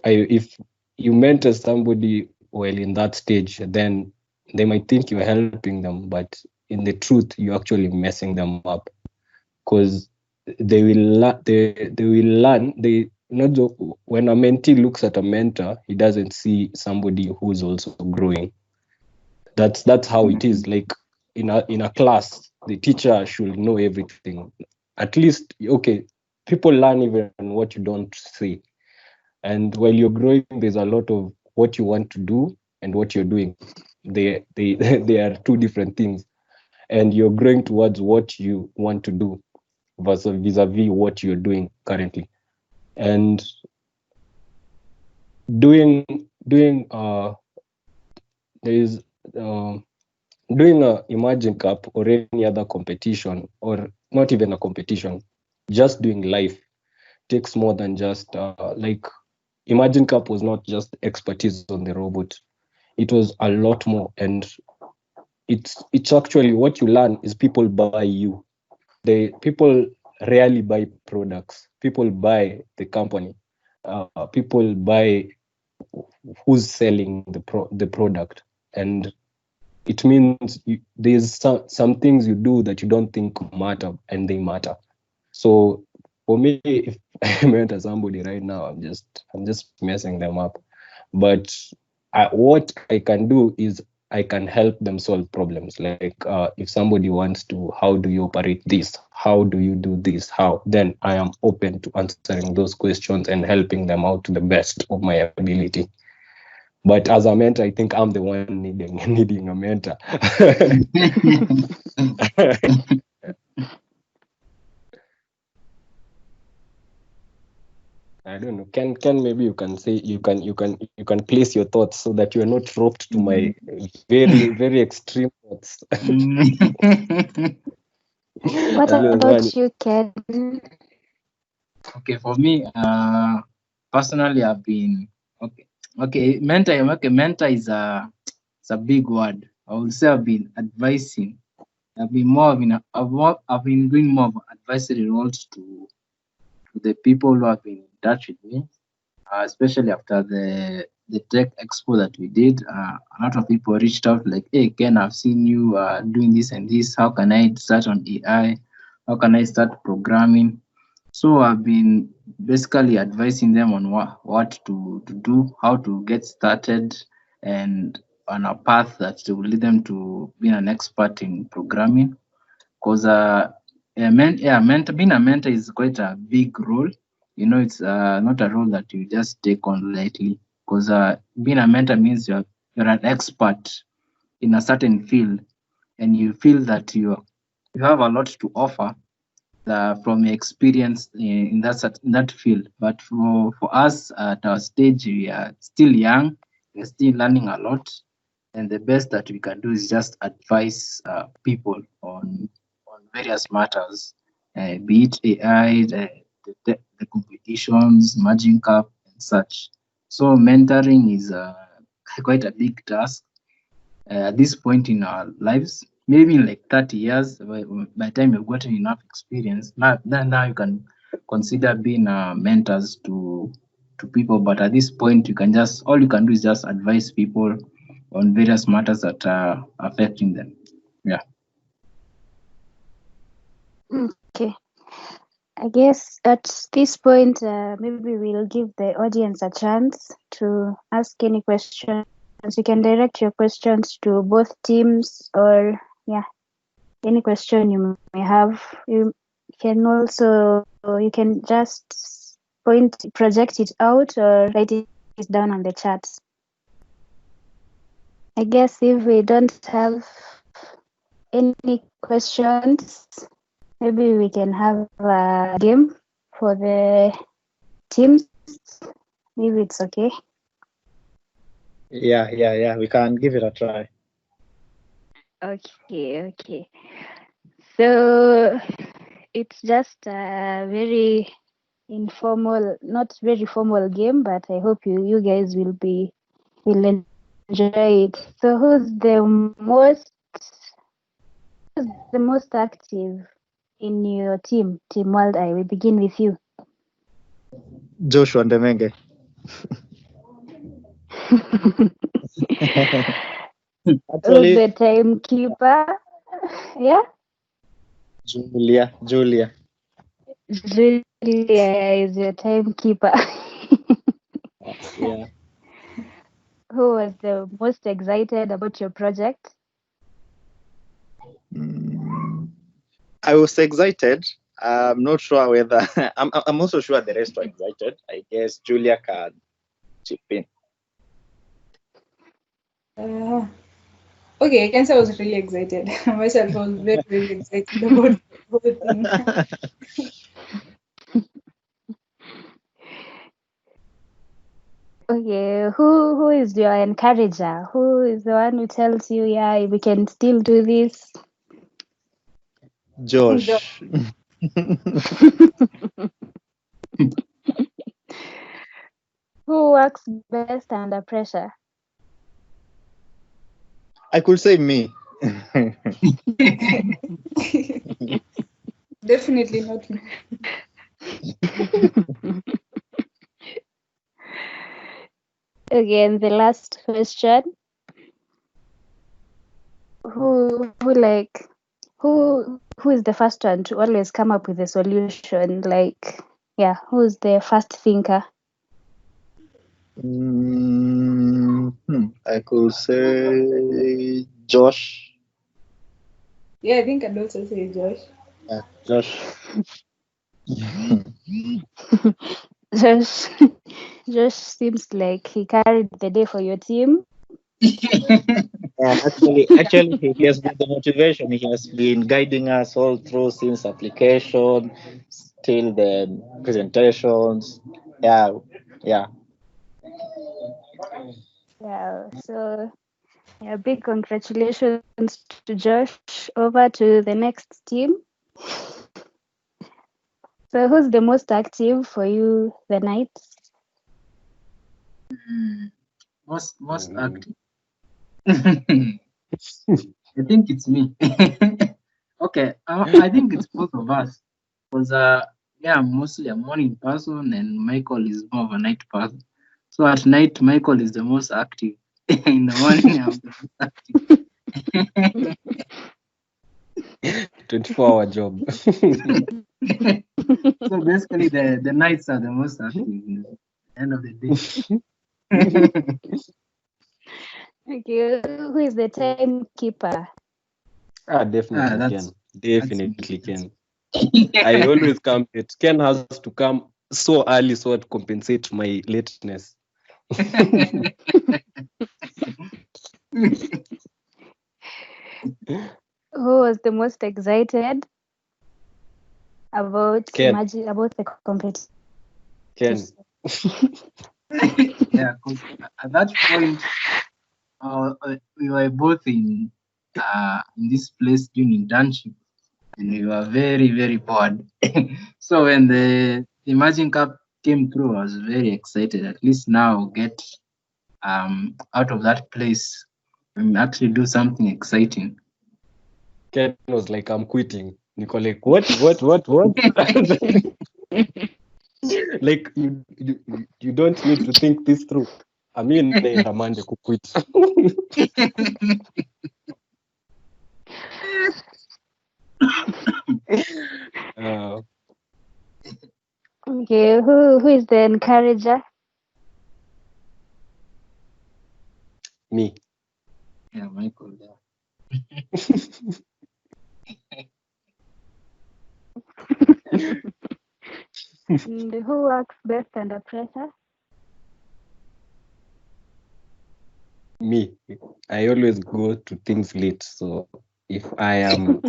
you mentor somebody while in that stage, then they might think you're helping them, but in the truth, you're actually messing them up, because they will learn. They not just, when a mentee looks at a mentor, he doesn't see somebody who's also growing. That's how it is. Like in a class, the teacher should know everything. At least, okay, people learn even what you don't say. And while you're growing, there's a lot of what you want to do and what you're doing. They they are two different things. And you're growing towards what you want to do versus vis-a-vis what you're doing currently. And doing there is doing a Imagine Cup or any other competition, or not even a competition, just doing life takes more than just like Imagine Cup was not just expertise on the robot. It was a lot more, and it's actually what you learn is people buy you. People rarely buy products. People buy the company. People buy who's selling the product, and it means there's some things you do that you don't think matter, and they matter. So for me, if I mentor somebody right now, I'm just messing them up. But what I can do is I can help them solve problems. Like if somebody wants to, how do you operate this? How do you do this? How? Then I am open to answering those questions and helping them out to the best of my ability. But as a mentor, I think I'm the one needing a mentor. I don't know. Can maybe you can say you can place your thoughts so that you are not roped to my very extreme thoughts. What about you, Ken? Okay, for me, personally, I've been okay. Mentor is a big word. I would say I've been advising. I've been doing more of advisory roles to the people who have been in touch with me, especially after the tech expo that we did. A lot of people reached out like, "Hey Ken, I've seen you doing this and this. How can I start on AI? How can I start programming?" So I've been basically advising them on what to do, how to get started, and on a path that will lead them to being an expert in programming. Because being a mentor is quite a big role. You know, it's not a role that you just take on lightly. Because being a mentor means you're an expert in a certain field, and you feel that you have a lot to offer. from experience in that field. But for us at our stage, we are still young, we're still learning a lot, and the best that we can do is just advise people on various matters, be it AI, the competitions, merging cup, and such. So mentoring is quite a big task at this point in our lives. Maybe in like 30 years, by the time you've gotten enough experience, now you can consider being mentors to people. But at this point, all you can do is just advise people on various matters that are affecting them. Yeah. Okay. I guess at this point, maybe we'll give the audience a chance to ask any questions. You can direct your questions to both teams, or any question you may have. You can just project it out or write it down on the chat. I guess if we don't have any questions, maybe we can have a game for the teams. Maybe it's okay. Yeah. We can give it a try. Okay. So it's just a very informal, not very formal game, but I hope you guys will enjoy it. So who's the most active in your team, Team Wild Eye? We begin with you. Joshua Ndemenge. Who's the timekeeper? Yeah? Julia. Julia is your timekeeper. Yeah. Who was the most excited about your project? I was excited. I'm not sure whether I'm also sure the rest were excited. I guess Julia can chip in. Okay, I can say I was really excited. Myself, I was very, very excited about the whole thing. Okay, who is your encourager? Who is the one who tells you, yeah, we can still do this? Josh. Who works best under pressure? I could say me. Definitely not me. Again, the last question. Who is the first one to always come up with a solution? Like, yeah, who's the first thinker? I could say Josh. Yeah, I think I'd also say Josh. Yeah, Josh. Josh seems like he carried the day for your team. Yeah, actually, he has been the motivation. He has been guiding us all through since application, till the presentations. Yeah. Yeah, so big congratulations to Josh. Over to the next team. So who's the most active for you, the Knights? Most active. I think it's me. Okay, I think it's both of us. Because I'm mostly a morning person and Michael is more of a night person. So at night, Michael is the most active. In the morning, I'm the most active. 24-hour job. So basically, the nights are the most active in the end of the day. Okay, who is the timekeeper? Definitely That's can. Definitely can. I always come late. Ken has to come so early so to compensate my lateness. Who was the most excited about Ken. about the competition. Ken. Yeah, 'cause at that point, we were both in this place doing internship, and we were very, very bored. So when the Imagine Cup came through, I was very excited. At least now get out of that place and actually do something exciting. Ken was like, I'm quitting. Nico like, what? Like you don't need to think this through. I mean, Ramande could quit. Okay, who is the encourager? Me. Yeah, Michael. Yeah. And who works best under pressure? Me. I always go to things late. So if I am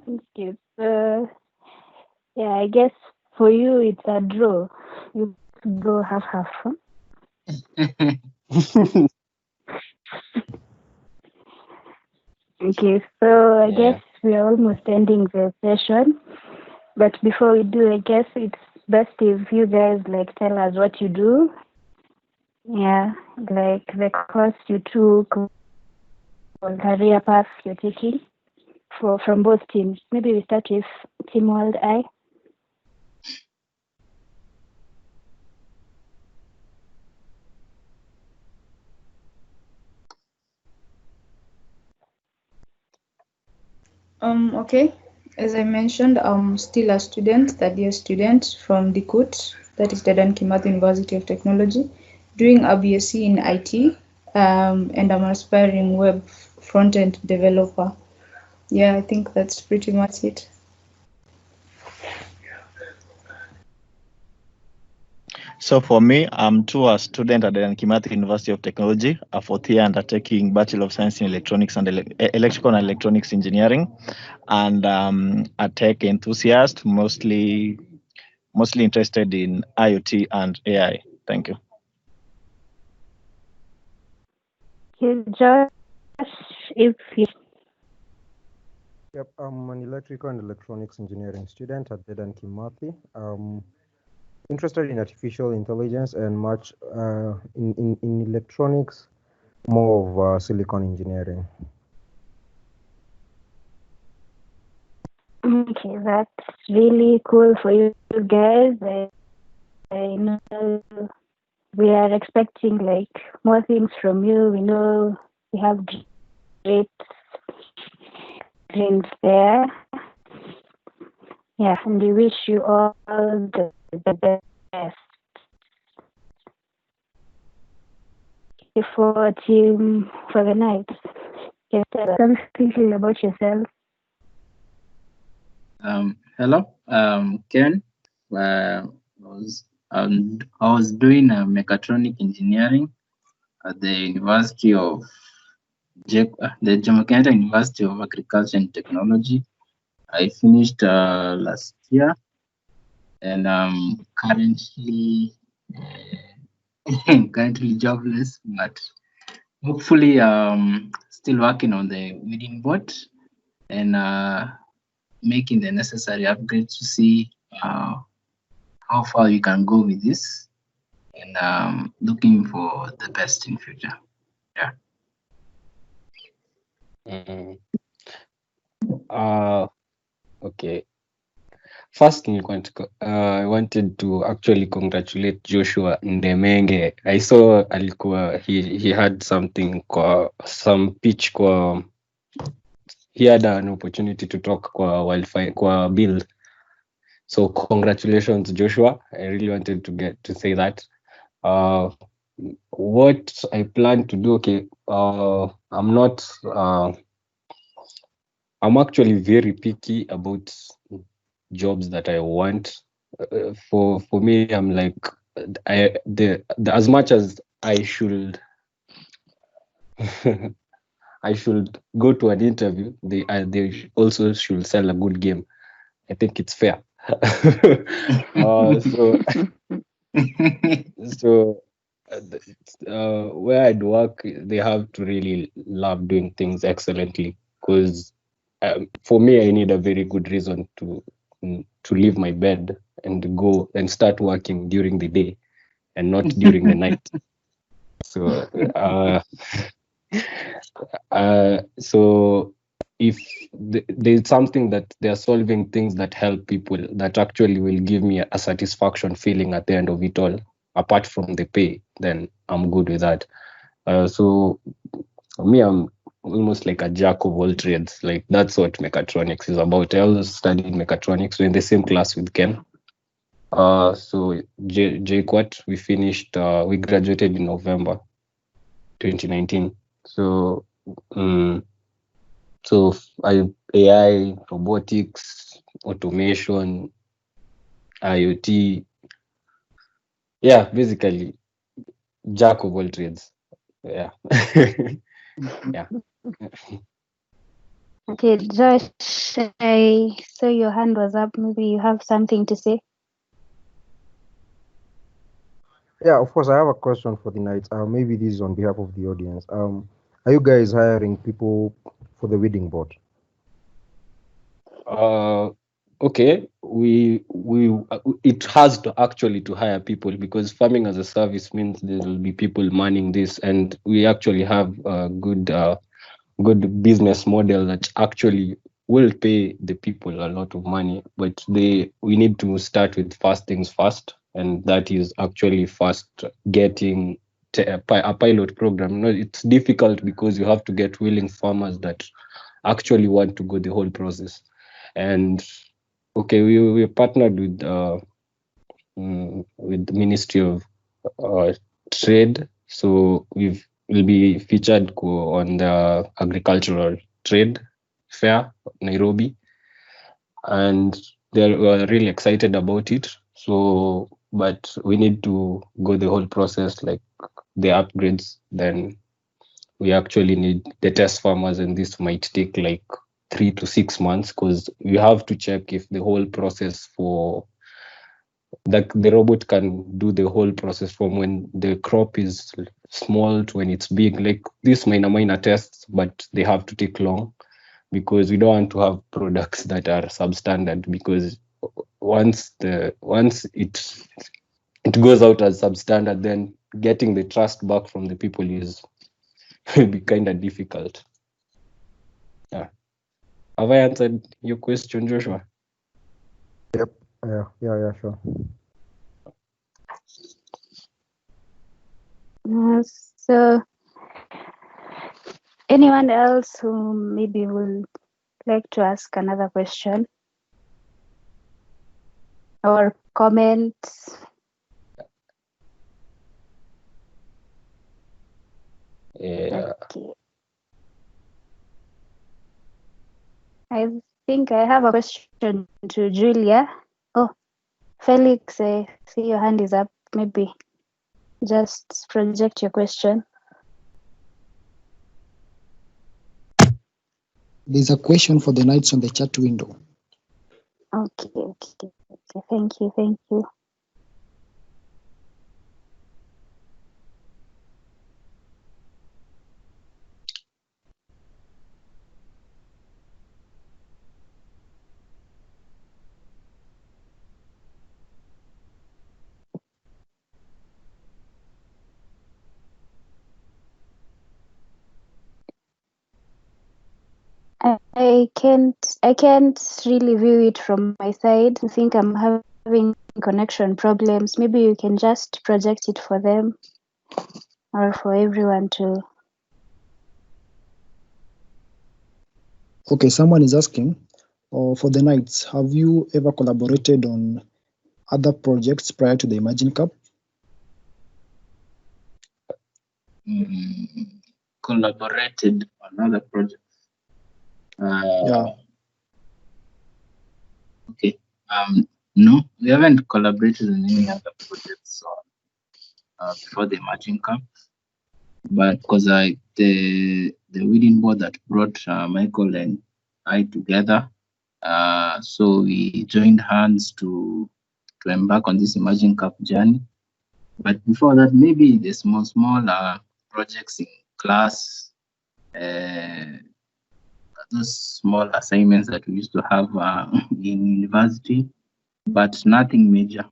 Okay, so yeah, I guess for you it's a draw. You go half. Huh? Okay, so I Yeah. guess we are almost ending the session. But before we do, I guess it's best if you guys like tell us what you do. Yeah, like the course you took or career path you're taking from both teams. Maybe we start with Team World Eye. Okay. As I mentioned, I'm still a student, third year student from DICUT, that is Dedan Kimathi University of Technology, doing a BSc in IT, and I'm an aspiring web front-end developer. Yeah, I think that's pretty much it. So for me, I'm too a student at the Kimathi University of Technology, a fourth year undertaking Bachelor of Science in Electronics and Electrical and Electronics Engineering, and a tech enthusiast, mostly interested in IoT and AI. Thank you. Josh, if you Yep, I'm an electrical and electronics engineering student at Dedan Kimathi. Interested in artificial intelligence and much in electronics, more of silicon engineering. okay, that's really cool for you guys. I know we are expecting like more things from you. We know we have great dreams there. Yeah, and we wish you all the best. For team for the night. Yes, something about yourself. Hello, Ken. I was doing mechatronic engineering at the University of the Jomo Kenyatta University of Agriculture and Technology. I finished last year, and I'm currently jobless, but hopefully still working on the weeding bot and making the necessary upgrades to see how far we can go with this, and looking for the best in future. Yeah. Okay. First, I wanted to actually congratulate Joshua Ndemenge. I saw alikuwa he had something some pitch he had an opportunity to talk kwa bill. So congratulations, Joshua. I really wanted to get to say that. What I plan to do, okay, I'm actually very picky about jobs that I want. For me, I'm like, as much as I should I should go to an interview. They also should sell a good game. I think it's fair. So so where I'd work, they have to really love doing things excellently, because for me, I need a very good reason to leave my bed and go and start working during the day and not during the night. So so if there's something that they're solving things that help people, that actually will give me a satisfaction feeling at the end of it all, apart from the pay, then I'm good with that. So for me, I'm almost like a jack of all trades. Like, that's what mechatronics is about. I also studied mechatronics, so in the same class with Ken. So JQuat, we graduated in November 2019. So AI, robotics, automation, IoT. Yeah, basically jack of all trades. Yeah. Yeah. Okay, Josh, I saw your hand was up. Maybe you have something to say. Yeah, of course, I have a question for the night. Maybe this is on behalf of the audience. Are you guys hiring people for the weeding board? Okay, we it has to actually to hire people, because farming as a service means there will be people manning this, and we actually have a good business model that actually will pay the people a lot of money, but we need to start with first things first, and that is actually first getting a pilot program. No, it's difficult because you have to get willing farmers that actually want to go the whole process. And okay, we partnered with the Ministry of Trade, so will be featured on the agricultural trade fair, Nairobi, and they were really excited about it. So, but we need to go the whole process, like the upgrades. Then we actually need the test farmers, and this might take like 3 to 6 months, because we have to check if the whole process for the robot can do the whole process from when the crop is small to when it's big. Like, these minor tests, but they have to take long, because we don't want to have products that are substandard, because once it goes out as substandard, then getting the trust back from the people will be kind of difficult. Yeah. Have I answered your question, Joshua? Yep. Yeah, sure. So, anyone else who maybe would like to ask another question or comment? Yeah. Okay. I think I have a question to Julia. Oh, Felix, I see your hand is up. Maybe just project your question. There's a question for the Knights on the chat window. Okay. Thank you. I can't really view it from my side. I think I'm having connection problems. Maybe you can just project it for them or for everyone to. Okay, someone is asking, for the Knights, have you ever collaborated on other projects prior to the Imagine Cup? Collaborated on other projects. Yeah. Okay. No, we haven't collaborated on any other projects before the Imagine Cup. But because the winning board that brought Michael and I together, so we joined hands to embark on this Imagine Cup journey. But before that, maybe the small projects in class, those small assignments that we used to have in university, but nothing major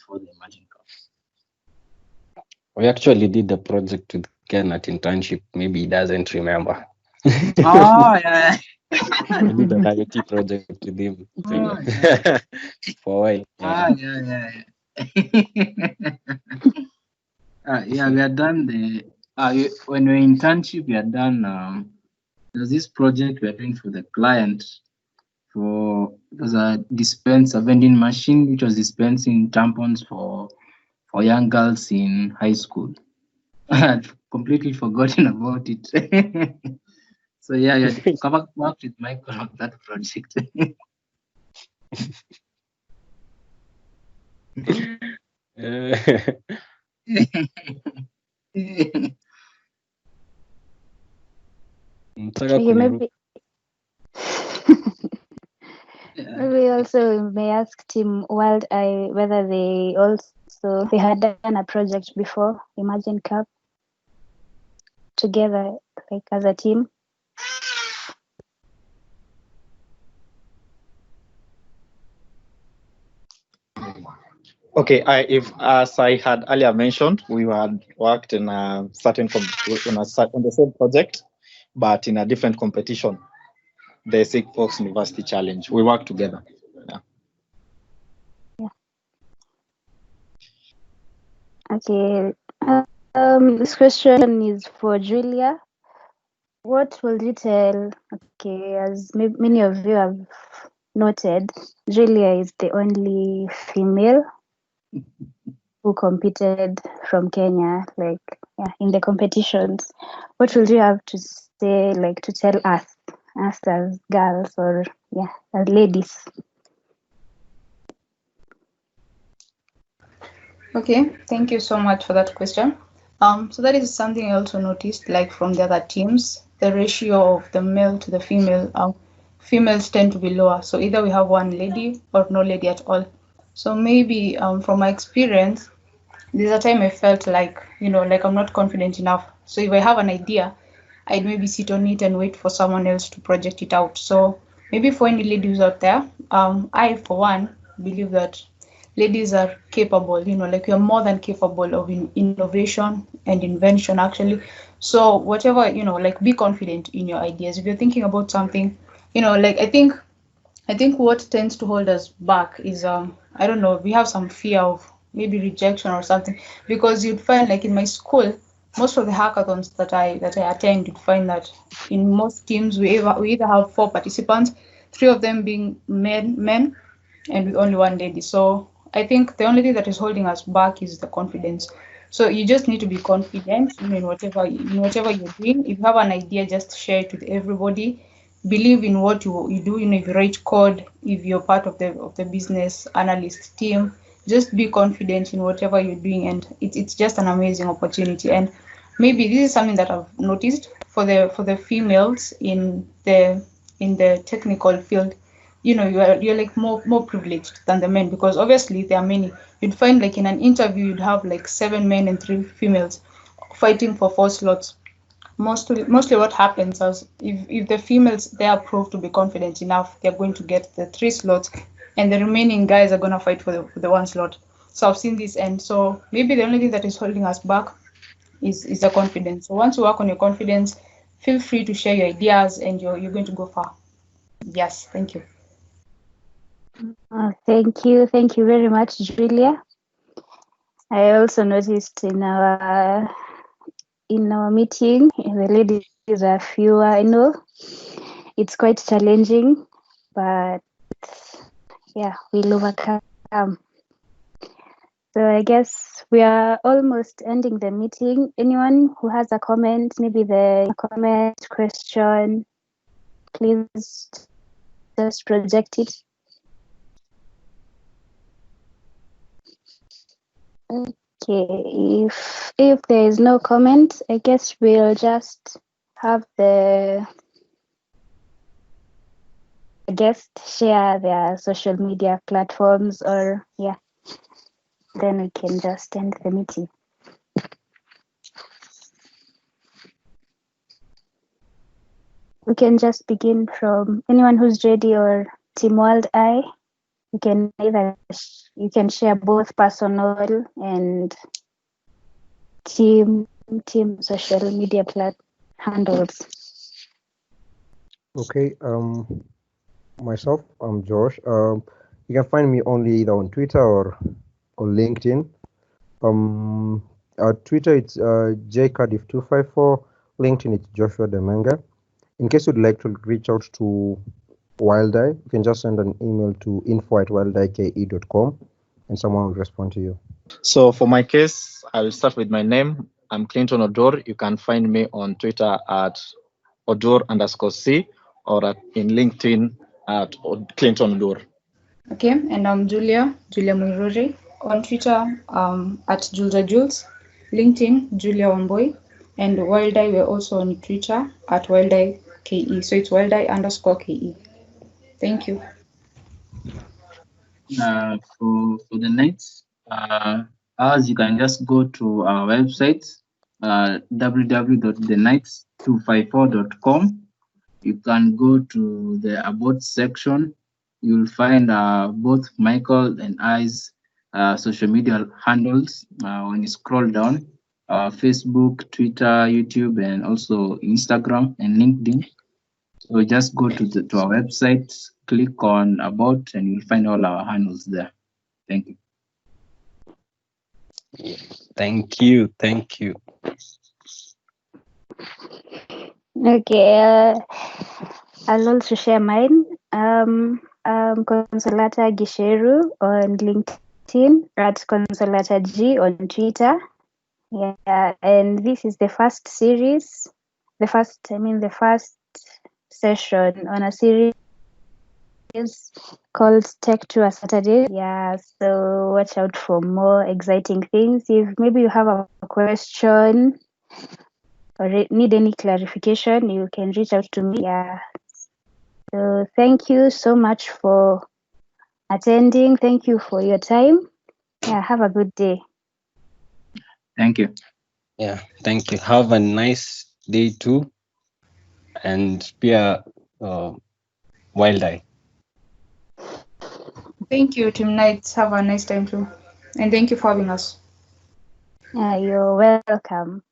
for the Imagine Cup. We actually did the project with Ken at internship. Maybe he doesn't remember. Oh, yeah. We did an IoT project with him Oh, yeah. for a while. Ah, yeah. Yeah, we had done when we were in internship, we had done there's this project we are doing for the client. It was a vending machine which was dispensing tampons for young girls in high school. I had completely forgotten about it. So yeah, I had worked with Michael on that project. Mtaka Okay, kuniruka. maybe Yeah. maybe also may ask Team Wild Eye whether they had done a project before Imagine Cup together, like as a team. Okay, as I had earlier mentioned, we had worked in a certain on the same project, but in a different competition, the Sigfox University Challenge. We worked together. Yeah. Okay. This question is for Julia. What will you tell? Okay, as many of you have noted, Julia is the only female who competed from Kenya, in the competitions. What will you have to say, to tell us as girls or as ladies? Okay, thank you so much for that question. So that is something I also noticed, like from the other teams, the ratio of the male to the female. Females tend to be lower. So either we have one lady or no lady at all. So maybe from my experience, there's a time I felt like I'm not confident enough. So if I have an idea, I'd maybe sit on it and wait for someone else to project it out. So maybe for any ladies out there, I for one believe that ladies are capable, we are more than capable of innovation and invention actually. So whatever, be confident in your ideas. If you're thinking about something, I think what tends to hold us back is I don't know, we have some fear of maybe rejection or something, because you'd find like in my school, most of the hackathons that I attend, you'd find that in most teams we either have 4 participants, 3 of them being men and with only 1 lady. So I think the only thing that is holding us back is the confidence. So you just need to be confident, in whatever you're doing. If you have an idea, just share it with everybody. Believe in what you do. If you write code, if you're part of the business analyst team, just be confident in whatever you're doing, and it's just an amazing opportunity. And maybe this is something that I've noticed for the females in the technical field. You're like more privileged than the men, because obviously there are many. You'd find like in an interview you'd have like 7 men and 3 females fighting for 4 slots. Mostly what happens is if the females they are proved to be confident enough, they're going to get the 3 slots, and the remaining guys are going to fight for the 1 slot. So I've seen this, and so maybe the only thing that is holding us back is the confidence. So once you work on your confidence, feel free to share your ideas, and you're going to go far. Yes, thank you. Thank you very much, Julia. I also noticed in our meeting, the ladies are fewer. I know it's quite challenging, but we'll overcome. So I guess we are almost ending the meeting. Anyone who has a comment, maybe the comment, question, please just project it. Okay, if there is no comment, I guess we'll just have the guest share their social media platforms, or yeah, then we can just end the meeting. We can just begin from anyone who's ready, or Team World Eye. You can you can share both personal and team social media handles. Okay. Myself, I'm Josh. You can find me only either on Twitter or LinkedIn. Twitter it's jcardiff254. LinkedIn it's Joshua Demenga. In case you'd like to reach out to Wildeye, you can just send an email to info@wildeyeke.com and someone will respond to you. So for my case, I'll start with my name. I'm Clinton Odor. You can find me on Twitter at Odor_C or in LinkedIn at Clinton Odor. Okay, and I'm Julia Muiruri. On Twitter, at Jules, LinkedIn, Julia Wamboy, and Wildeye, we're also on Twitter at Wildeye KE. So it's Wildeye_KE. Thank you. For the nights, as you can just go to our website, www.thenights254.com. You can go to the About section. You'll find both Michael and I's social media handles. When you scroll down, Facebook, Twitter, YouTube, and also Instagram and LinkedIn. So just go to our website, click on About, and you'll find all our handles there. Thank you. Thank you. Thank you. Okay, I'll also share mine. Consolata Gisheru on LinkedIn, at Consolata G on Twitter. Yeah, and this is the first series, the first session on a series called Tech Tour Saturday. Yeah, so watch out for more exciting things. If maybe you have a question or need any clarification, you can reach out to me. Yeah. So thank you so much for attending. Thank you for your time. Yeah, have a good day. Thank you. Yeah, thank you. Have a nice day too. And be a Wild Eye. Thank you, Team Knights. Have a nice time too. And thank you for having us. You're welcome.